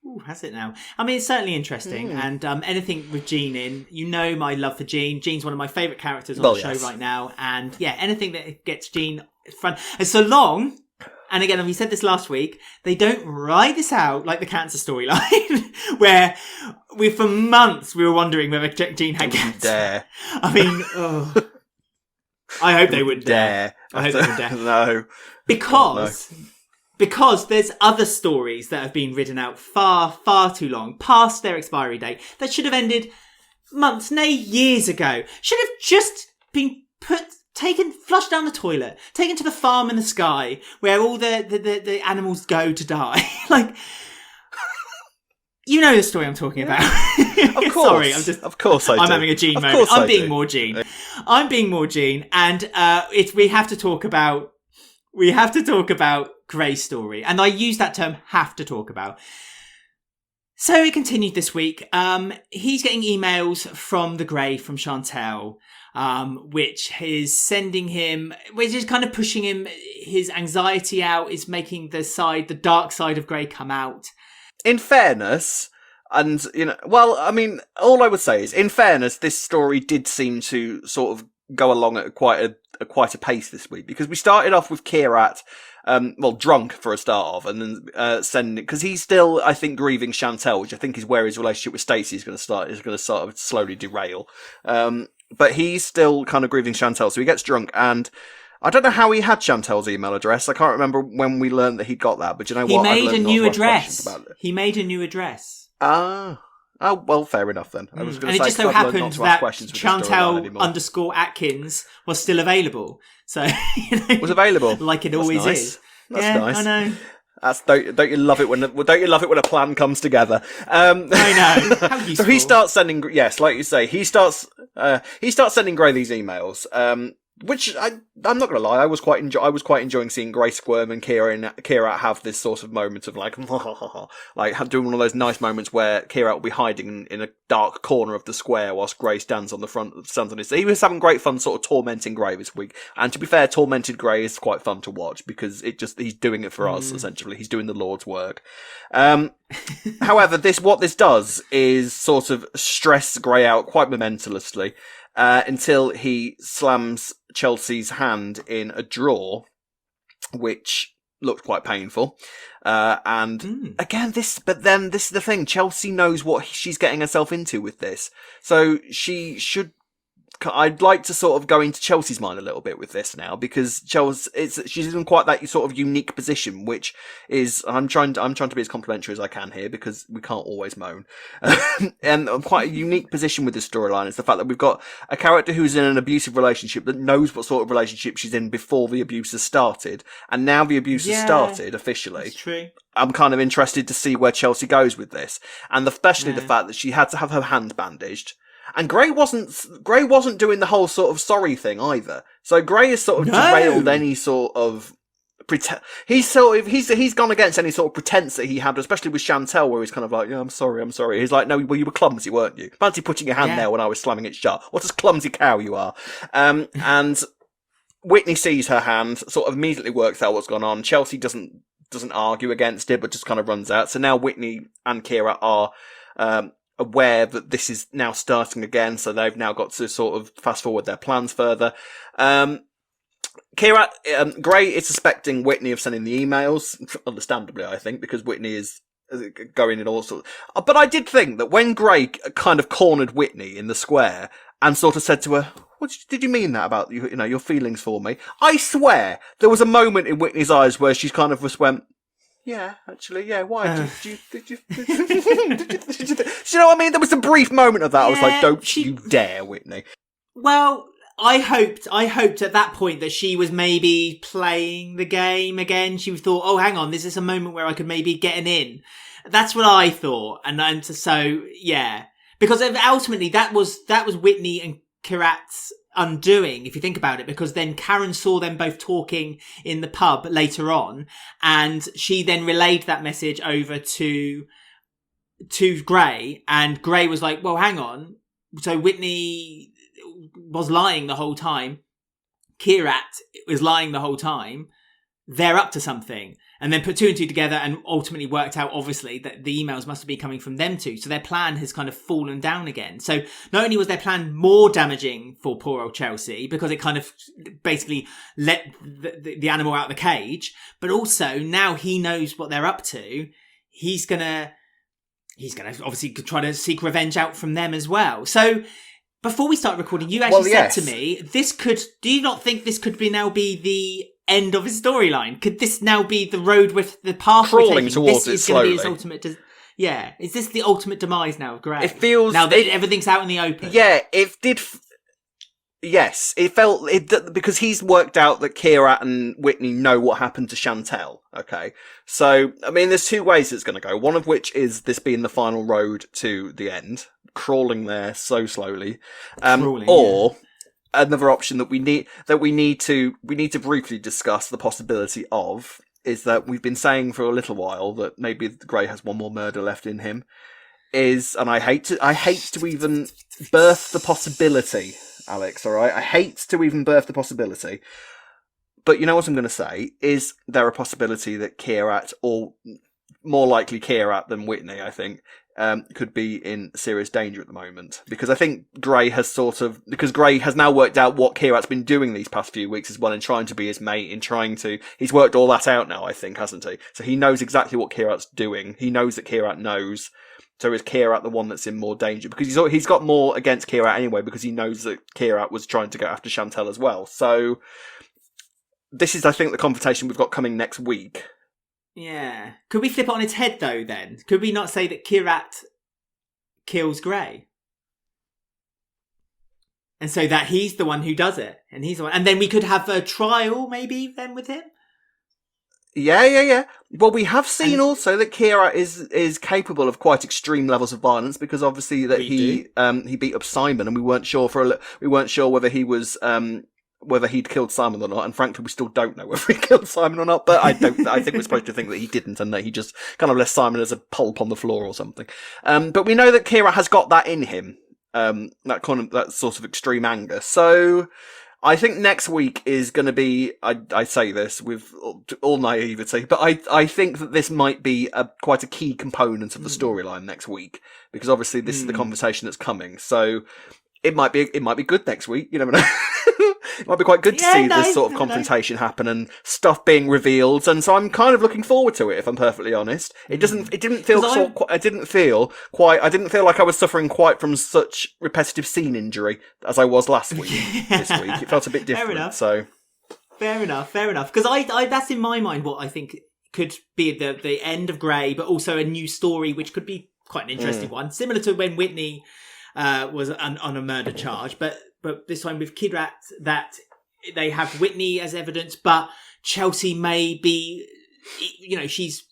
Ooh, has it now? It's certainly interesting, and anything with Jean in, my love for Jean. Jean's one of my favourite characters on the show right now, and anything that gets Jean front, and so long. And again, we said this last week, they don't ride this out like the cancer storyline, where for months we were wondering whether Jean had cancer. Dare. I hope they wouldn't dare. I hope they wouldn't dare. No. Because there's other stories that have been ridden out far, far too long, past their expiry date, that should have ended months, nay, years ago. Should have just been flushed down the toilet, taken to the farm in the sky, where all the animals go to die. You know the story I'm talking about. Of course. Sorry, of course I do. I'm having a Jean moment. I'm being more Jean. I'm being more Jean, and we have to talk about Grey's story, and I use that term "have to talk about." So it continued this week. He's getting emails from the Grey, from Chantel, which is kind of pushing him. His anxiety out is making the dark side of Grey come out. In fairness, and all I would say is, in fairness, this story did seem to sort of go along at quite a pace this week, because we started off with Kheerat, drunk for a start of, and then sending, because he's still, I think, grieving Chantel, which I think is where his relationship with Stacey is going to sort of slowly derail. But he's still kind of grieving Chantel, so he gets drunk, and I don't know how he had Chantel's email address. I can't remember when we learned that he got that, but you know what? He made a new address. He made a new address. Ah. Oh, well, fair enough then. I was going to say, and it just so happened that Chantel_Atkins was still available. So, was available? Like it always is. That's nice. I know. Don't you love it when a plan comes together? I know. How useful. So he starts sending, yes, like you say, he starts sending Grey these emails. Which I'm not going to lie, I was quite enjoying seeing Grey squirm and Kheerat have this sort of moment of like doing one of those nice moments where Kheerat will be hiding in a dark corner of the square whilst Grey stands on his. He was having great fun, sort of tormenting Grey this week. And to be fair, tormented Grey is quite fun to watch, because he's doing it for us essentially. He's doing the Lord's work. However, what this does is sort of stress Grey out quite momentously. until he slams Chelsea's hand in a drawer, which looked quite painful. Again, this is the thing. Chelsea knows what she's getting herself into with this. So I'd like to sort of go into Chelsea's mind a little bit with this now, because she's in quite that sort of unique position, which is, I'm trying to be as complimentary as I can here, because we can't always moan. And quite a unique position with this storyline is the fact that we've got a character who's in an abusive relationship that knows what sort of relationship she's in before the abuse has started, and now the abuse has started officially. That's true. I'm kind of interested to see where Chelsea goes with this, and especially the fact that she had to have her hand bandaged. And Gray wasn't doing the whole sort of sorry thing either. So Gray has sort of derailed any sort of he's gone against any sort of pretense that he had, especially with Chantel, where he's kind of like, yeah, I'm sorry. He's like, no, well, you were clumsy, weren't you? Fancy putting your hand there when I was slamming it shut. What a clumsy cow you are. And Whitney sees her hand, sort of immediately works out what's gone on. Chelsea doesn't argue against it, but just kind of runs out. So now Whitney and Kheerat are aware that this is now starting again, so they've now got to sort of fast forward their plans further. Kheerat, Gray is suspecting Whitney of sending the emails, understandably, I think, because Whitney is going in all sorts. But I did think that when Gray kind of cornered Whitney in the square and sort of said to her, "What did you mean that about your feelings for me?" I swear there was a moment in Whitney's eyes where she's kind of just went, "Yeah, actually, yeah. Why did you you know what I mean? There was a brief moment of that. I was like, "Don't you dare, Whitney." Well, I hoped at that point that she was maybe playing the game again. She thought, "Oh, hang on, this is a moment where I could maybe get an in." That's what I thought, and so yeah, because ultimately that was Whitney and Kheerat's undoing, if you think about it, because then Karen saw them both talking in the pub later on, and she then relayed that message over to Gray, and Gray was like, well, hang on, so Whitney was lying the whole time, Kheerat was lying the whole time, they're up to something. And then put two and two together and ultimately worked out, obviously, that the emails must be coming from them two. So their plan has kind of fallen down again. So not only was their plan more damaging for poor old Chelsea, because it kind of basically let the animal out of the cage, but also now he knows what they're up to. He's gonna obviously try to seek revenge out from them as well. So before we start recording, you actually said to me, do you not think this could now be the end of his storyline? Could this now be the road with the path crawling towards it slowly? Is this the ultimate demise now of Gray? It feels now that everything's out in the open. Yeah, it did. Yes, it felt because he's worked out that Kheerat and Whitney know what happened to Chantel. Okay, so I mean, there's two ways it's going to go. One of which is this being the final road to the end, crawling there so slowly, or another option that we need to briefly discuss the possibility of is that we've been saying for a little while that maybe Gray has one more murder left in him. And I hate to even birth the possibility, Alex. All right, I hate to even birth the possibility. But you know what I'm going to say is there a possibility that Kheerat, or more likely Kheerat than Whitney, I think, could be in serious danger at the moment, because I think Gray has Gray has now worked out what Kheerat's been doing these past few weeks as well, in trying to be his mate, he's worked all that out now, I think, hasn't he? So he knows exactly what Kheerat's doing. He knows that Kheerat knows. So is Kheerat the one that's in more danger? Because he's got more against Kheerat anyway, because he knows that Kheerat was trying to go after Chantel as well. So this is, I think, the confrontation we've got coming next week. Yeah. Could we flip it on its head, though, then? Could we not say that Kheerat kills Gray? And so that he's the one who does it. And he's the one. And then we could have a trial, maybe, then, with him? Yeah. Well, we have seen also that Kheerat is capable of quite extreme levels of violence, because obviously that he beat up Simon, and we weren't sure whether he was whether he'd killed Simon or not, and frankly, we still don't know whether he killed Simon or not. But I think we're supposed to think that he didn't, and that he just kind of left Simon as a pulp on the floor or something. But we know that Kheerat has got that in him, that sort of extreme anger. So I think next week is going to be, I say this with all naivety, but I think that this might be quite a key component of the storyline next week, because obviously this is the conversation that's coming. So it might be good next week. You never know. It might be quite good to see this sort of confrontation happen and stuff being revealed, and so I'm kind of looking forward to it. If I'm perfectly honest, it didn't feel like I was suffering quite from such repetitive scene injury as I was last week. This week it felt a bit different. Fair enough. Because I that's in my mind what I think could be the end of Grey, but also a new story which could be quite an interesting one, similar to when Whitney was on a murder charge, but this time with Kheerat, that they have Whitney as evidence, but Chelsea may be, she's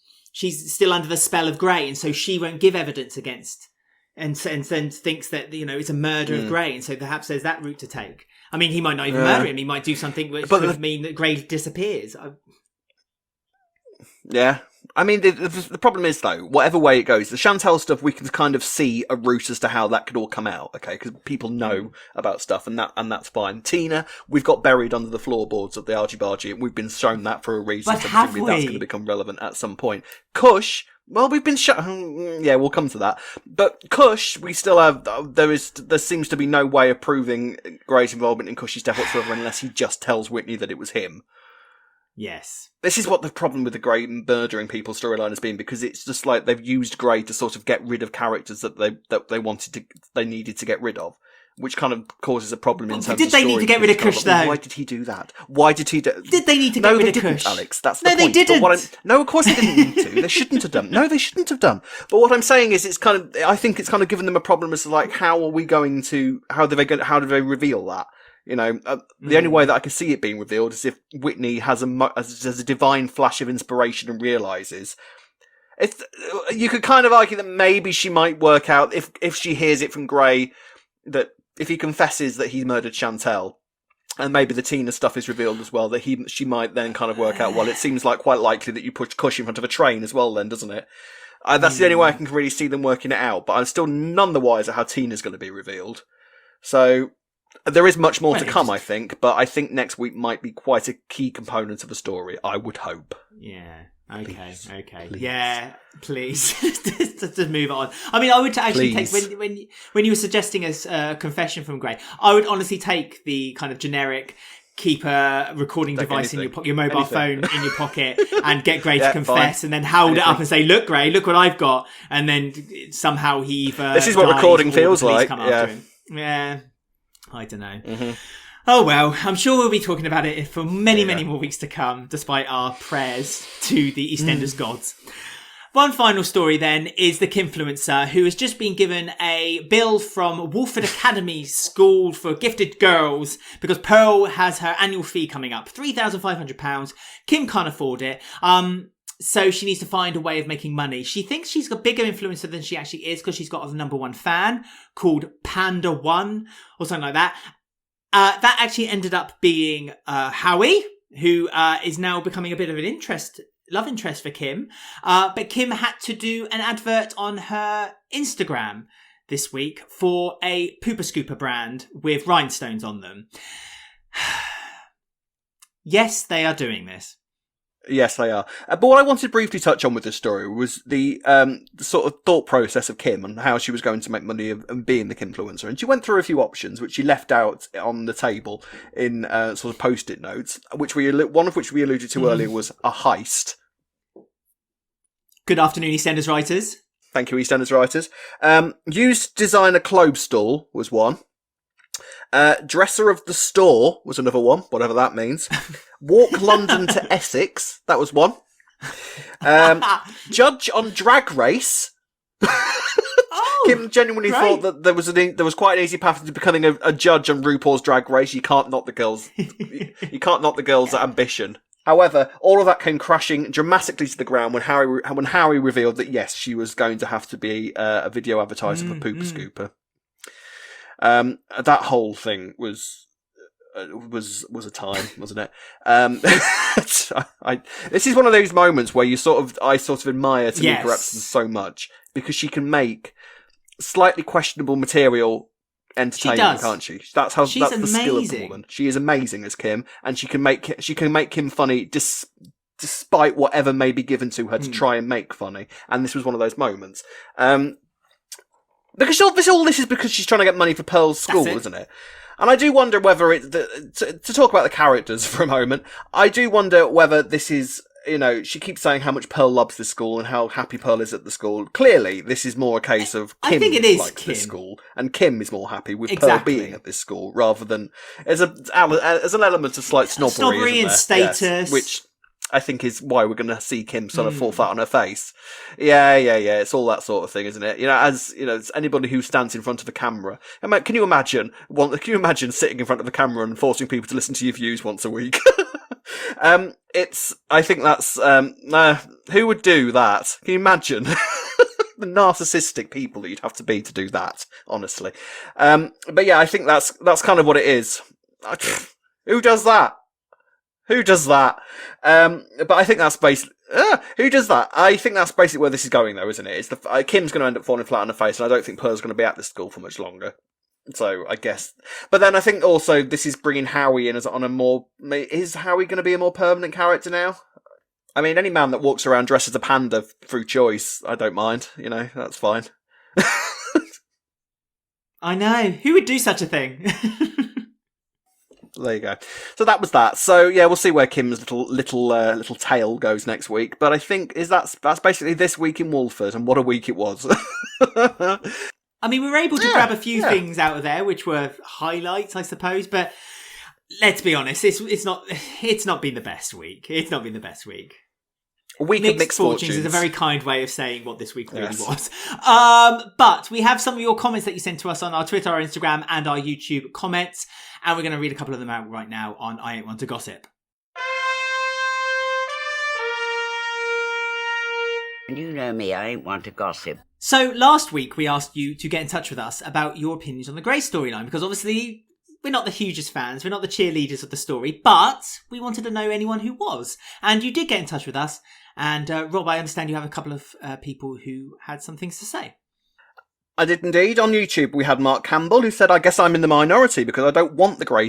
still under the spell of Grey, and so she won't give evidence against, and then thinks that it's a murder of Grey, and so perhaps there's that route to take. I mean, he might not even murder him; he might do something which could mean that Grey disappears. Yeah. I mean, the problem is, though, whatever way it goes, the Chantal stuff, we can kind of see a route as to how that could all come out, okay? Because people know about stuff, and that's fine. Tina, we've got buried under the floorboards of the Argy-Bargy, and we've been shown that for a reason. But have we? That's going to become relevant at some point. Kush, well, we've been shown... Yeah, we'll come to that. But Kush, we still have... There seems to be no way of proving Grey's involvement in Kush's death whatsoever unless he just tells Whitney that it was him. Yes. This is what the problem with the Grey murdering people storyline has been, because it's just like they've used Grey to sort of get rid of characters that they needed to get rid of, which kind of causes a problem in terms of Did they need to get rid of Kush, though? Why did he do that? Why did he do... Did they need to get rid of Kush? Alex. That's the point. No, they didn't. No, of course they didn't need to. They shouldn't have done. No, they shouldn't have done. But what I'm saying is, I think it's kind of given them a problem as to, like, how do they reveal that? The only way that I can see it being revealed is if Whitney has a divine flash of inspiration and realises. You could kind of argue that maybe she might work out, if she hears it from Grey, that if he confesses that he murdered Chantal, and maybe the Tina stuff is revealed as well, that she might then kind of work out, well, it seems like quite likely that you put Kush in front of a train as well then, doesn't it? That's the only way I can really see them working it out, but I'm still none the wiser how Tina's going to be revealed. So... There is much more to come, I think, but I think next week might be quite a key component of the story, I would hope. Yeah. Okay. Please. Yeah, please. Just move on. I mean, I would actually take, when you were suggesting a confession from Grey, I would honestly take the kind of generic keep a recording device in your mobile phone in your pocket and get Grey to confess and then hold it up and say, look, Grey, look what I've got. And then somehow he either this is what recording feels like. Yeah. I don't know. Mm-hmm. Oh well, I'm sure we'll be talking about it for many more weeks to come, despite our prayers to the EastEnders gods. One final story then is the Kimfluencer, who has just been given a bill from Walford Academy School for Gifted Girls because Pearl has her annual fee coming up, £3,500. Kim can't afford it. So she needs to find a way of making money. She thinks she's a bigger influencer than she actually is because she's got a number one fan called Panda One or something like that. That actually ended up being Howie, who is now becoming a bit of an love interest for Kim. But Kim had to do an advert on her Instagram this week for a Pooper Scooper brand with rhinestones on them. Yes, they are doing this. Yes, they are. But what I wanted to briefly touch on with this story was the sort of thought process of Kim and how she was going to make money and being the Kimfluencer. And she went through a few options, which she left out on the table in sort of post-it notes, one of which we alluded to earlier was a heist. Good afternoon, EastEnders writers. Thank you, EastEnders writers. Used designer clothes stall was one. Dresser of the store was another one, whatever that means. Walk London to Essex, that was one. Judge on Drag Race. Kim genuinely thought that there was quite an easy path to becoming a judge on RuPaul's Drag Race. You can't knock the girls. You can't knock the girls' ambition. However, all of that came crashing dramatically to the ground when Howie revealed that yes, she was going to have to be a video advertiser for Pooper Scooper. That whole thing was a time, wasn't it? This is one of those moments where I sort of admire Tamika Epson so much because she can make slightly questionable material entertaining, can't she? That's the skill of the woman. She is amazing as Kim, and she can make Kim funny despite whatever may be given to her to try and make funny. And this was one of those moments. Because all this is because she's trying to get money for Pearl's school, isn't it? And I do wonder whether to talk about the characters for a moment, I do wonder whether this is, she keeps saying how much Pearl loves this school and how happy Pearl is at the school. Clearly, this is more a case of Kim likes this school, and Kim is more happy with Pearl being at this school, rather than as an element of slight snobbery and status. Yes, which I think is why we're going to see Kim sort of fall flat on her face. Yeah. It's all that sort of thing, isn't it? As anybody who stands in front of a camera. Can you imagine sitting in front of a camera and forcing people to listen to your views once a week? I think that's, who would do that? Can you imagine? The narcissistic people that you'd have to be to do that, honestly. But yeah, I think that's kind of what it is. Who does that? Who does that? But I think that's basically... who does that? I think that's basically where this is going, though, isn't it? Kim's going to end up falling flat on her face, and I don't think Pearl's going to be at this school for much longer. So, I guess... But then I think also this is bringing Howie in as on a more... Is Howie going to be a more permanent character now? I mean, any man that walks around dressed as a panda through choice, I don't mind. That's fine. I know. Who would do such a thing? There you go. So that was that. So yeah, we'll see where Kim's little tale goes next week. But I think that's basically this week in Walford, and what a week it was. I mean, we were able to grab a few things out of there, which were highlights, I suppose. But let's be honest, it's not been the best week. It's not been the best week. A week of mixed fortunes is a very kind way of saying what this week really was. But we have some of your comments that you sent to us on our Twitter, our Instagram, and our YouTube comments. And we're going to read a couple of them out right now on I Ain't One to Gossip. You know me, I ain't one to gossip. So last week we asked you to get in touch with us about your opinions on the Grey storyline, because obviously we're not the hugest fans, we're not the cheerleaders of the story, but we wanted to know anyone who was. And you did get in touch with us. And Rob, I understand you have a couple of people who had some things to say. I did indeed. On YouTube, we had Mark Campbell, who said, I guess I'm in the minority because I don't want the Grey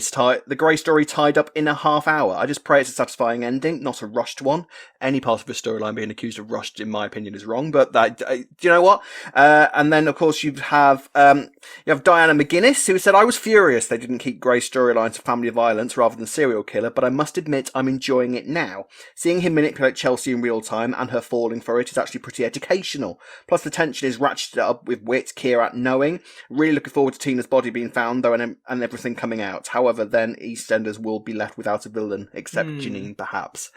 story tied up in a half hour. I just pray it's a satisfying ending, not a rushed one. Any part of the storyline being accused of rushed, in my opinion, is wrong. But do you know what? And then, of course, you have Diana McGuinness, who said, I was furious they didn't keep Grey's storyline to family violence rather than serial killer, but I must admit I'm enjoying it now. Seeing him manipulate Chelsea in real time and her falling for it is actually pretty educational. Plus, the tension is ratcheted up with wit, Kheerat knowing. Really looking forward to Tina's body being found, though, and everything coming out. However, then EastEnders will be left without a villain, except Janine, perhaps.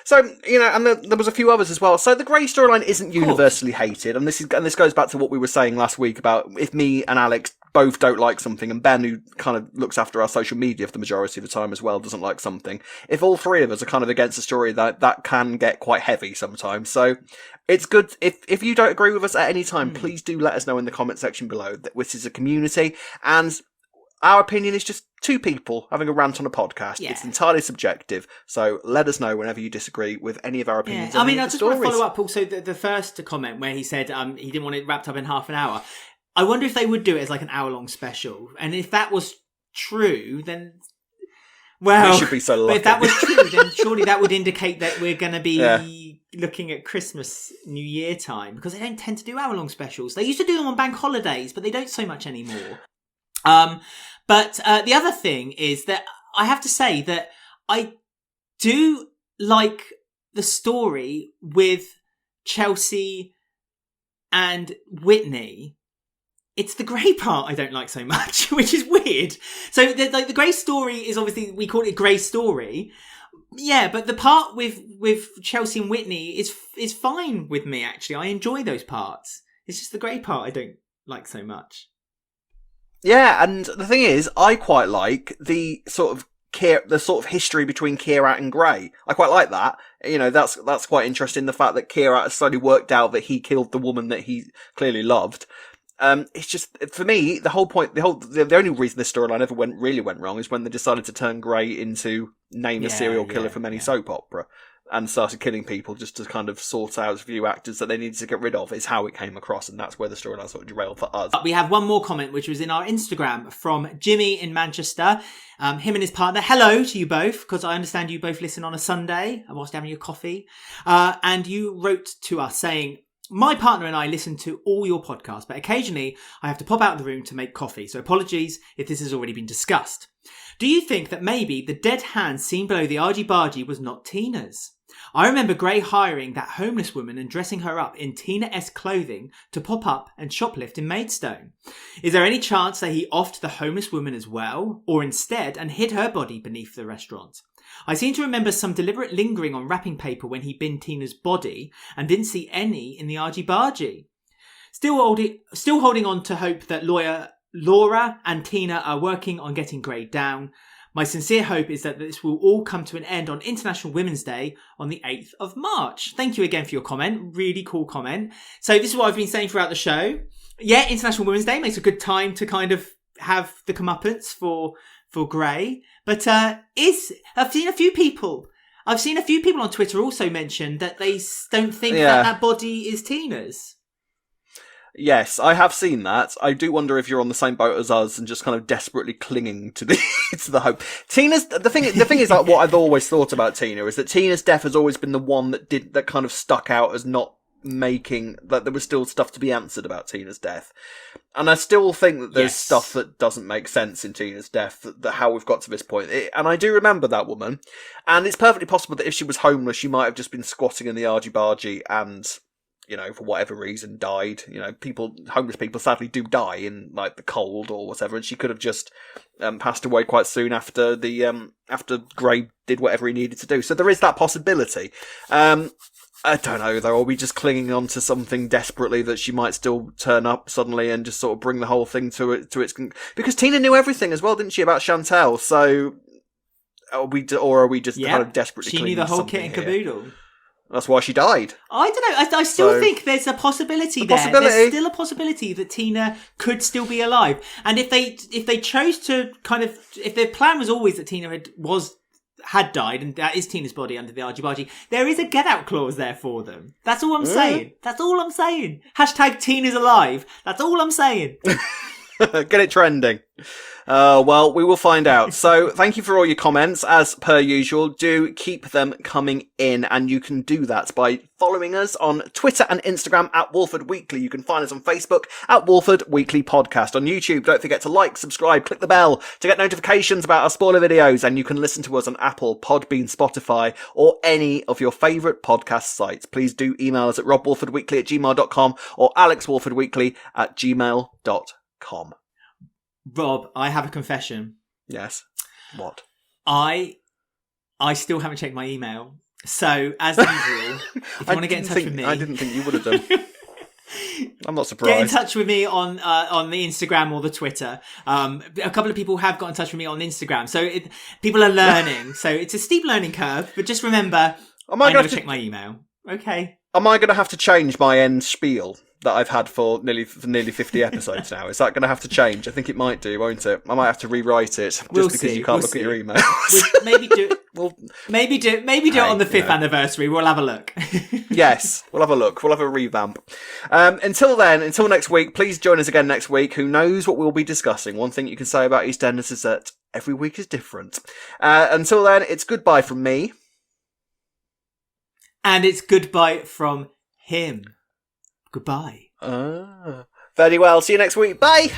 So, and there was a few others as well. So the Grey storyline isn't universally hated, and this goes back to what we were saying last week about if me and Alex both don't like something, and Ben, who kind of looks after our social media for the majority of the time as well, doesn't like something. If all three of us are kind of against a story, that can get quite heavy sometimes. So it's good if you don't agree with us at any time, please do let us know in the comment section below. This is a community, and our opinion is just two people having a rant on a podcast. Yeah. It's entirely subjective, so let us know whenever you disagree with any of our opinions. Yeah. I mean, I just want to follow up also the first comment where he said he didn't want it wrapped up in half an hour. I wonder if they would do it as like an hour-long special. And if that was true, then... Well, we should be so lucky. But if that was true, then surely that would indicate that we're going to be looking at Christmas, New Year time. Because they don't tend to do hour-long specials. They used to do them on bank holidays, but they don't so much anymore. But the other thing is that I have to say that I do like the story with Chelsea and Whitney. It's the Grey part I don't like so much, which is weird. So the Grey story is obviously, we call it Grey story. Yeah, but the part with Chelsea and Whitney is fine with me, actually. I enjoy those parts. It's just the Grey part I don't like so much. Yeah, and the thing is, I quite like the sort of history between Kheerat and Grey. I quite like that. That's quite interesting. The fact that Kheerat has slowly worked out that he killed the woman that he clearly loved. It's just, for me, the whole point, the only reason this storyline ever really went wrong is when they decided to turn Grey into name a serial killer from any soap opera and started killing people just to kind of sort out a few actors that they needed to get rid of, is how it came across, and that's where the storyline sort of derailed for us. We have one more comment, which was in our Instagram from Jimmy in Manchester. Him and his partner. Hello to you both, because I understand you both listen on a Sunday whilst having your coffee. And you wrote to us saying, My partner and I listen to all your podcasts, but occasionally I have to pop out of the room to make coffee, so apologies if this has already been discussed. Do you think that maybe the dead hand seen below the argy-bargy was not Tina's? I remember Gray hiring that homeless woman and dressing her up in Tina-esque clothing to pop up and shoplift in Maidstone. Is there any chance that he offed the homeless woman as well, or instead, and hid her body beneath the restaurant? I seem to remember some deliberate lingering on wrapping paper when he binned Tina's body and didn't see any in the argy-bargy. Still holding on to hope that Laura and Tina are working on getting Gray down. My sincere hope is that this will all come to an end on International Women's Day on the 8th of March. Thank you again for your comment. Really cool comment. So this is what I've been saying throughout the show. Yeah, International Women's Day makes a good time to kind of have the comeuppance for Gray. But I've seen a few people on Twitter also mention that they don't think that body is Tina's. Yes, I have seen that. I do wonder if you're on the same boat as us and just kind of desperately clinging to the to the hope. The thing is like what I've always thought about Tina is that Tina's death has always been the one that kind of stuck out as not making that there was still stuff to be answered about Tina's death. And I still think that there's stuff that doesn't make sense in Tina's death, that how we've got to this point. And I do remember that woman. And it's perfectly possible that if she was homeless, she might have just been squatting in the argy-bargy and, you know, for whatever reason, died. You know, homeless people sadly do die in, like, the cold or whatever, and she could have just passed away quite soon after after Gray did whatever he needed to do. So there is that possibility. I don't know, though. Are we just clinging on to something desperately that she might still turn up suddenly and just sort of bring the whole thing to its... Because Tina knew everything as well, didn't she, about Chantel? So are we just kind of desperately clinging to something? She knew the whole kit and caboodle. That's why she died. I don't know. I still think there's a possibility there. There's still a possibility that Tina could still be alive. And if they chose to kind of... If their plan was always that Tina had died, and that is Tina's body under the argy-bargy, there is a get-out clause there for them. That's all I'm saying. That's all I'm saying. Hashtag Tina's alive. That's all I'm saying. Get it trending. Well, we will find out. So thank you for all your comments. As per usual, do keep them coming in, and you can do that by following us on Twitter and Instagram at Walford Weekly. You can find us on Facebook at Walford Weekly Podcast. On YouTube, don't forget to like, subscribe, click the bell to get notifications about our spoiler videos, and you can listen to us on Apple, Podbean, Spotify, or any of your favourite podcast sites. Please do email us at robwalfordweekly@gmail.com or alexwalfordweekly@gmail.com. Rob, I have a confession. Yes. What? I still haven't checked my email. So, as usual, if you want to get in touch with me... I didn't think you would have done. I'm not surprised. Get in touch with me on the Instagram or the Twitter. A couple of people have got in touch with me on Instagram. So, people are learning. So, it's a steep learning curve. But just remember, I never check my email. Okay. Am I going to have to change my end spiel that I've had for nearly 50 episodes now? Is that going to have to change? I think it might do, won't it? I might have to rewrite it just because you can't look at your emails. Maybe do it. Maybe do it on the 5th anniversary. We'll have a look. Yes, we'll have a look. We'll have a revamp. Until next week, please join us again next week. Who knows what we'll be discussing? One thing you can say about EastEnders is that every week is different. Until then, it's goodbye from me. And it's goodbye from him. Goodbye. Very well. See you next week. Bye.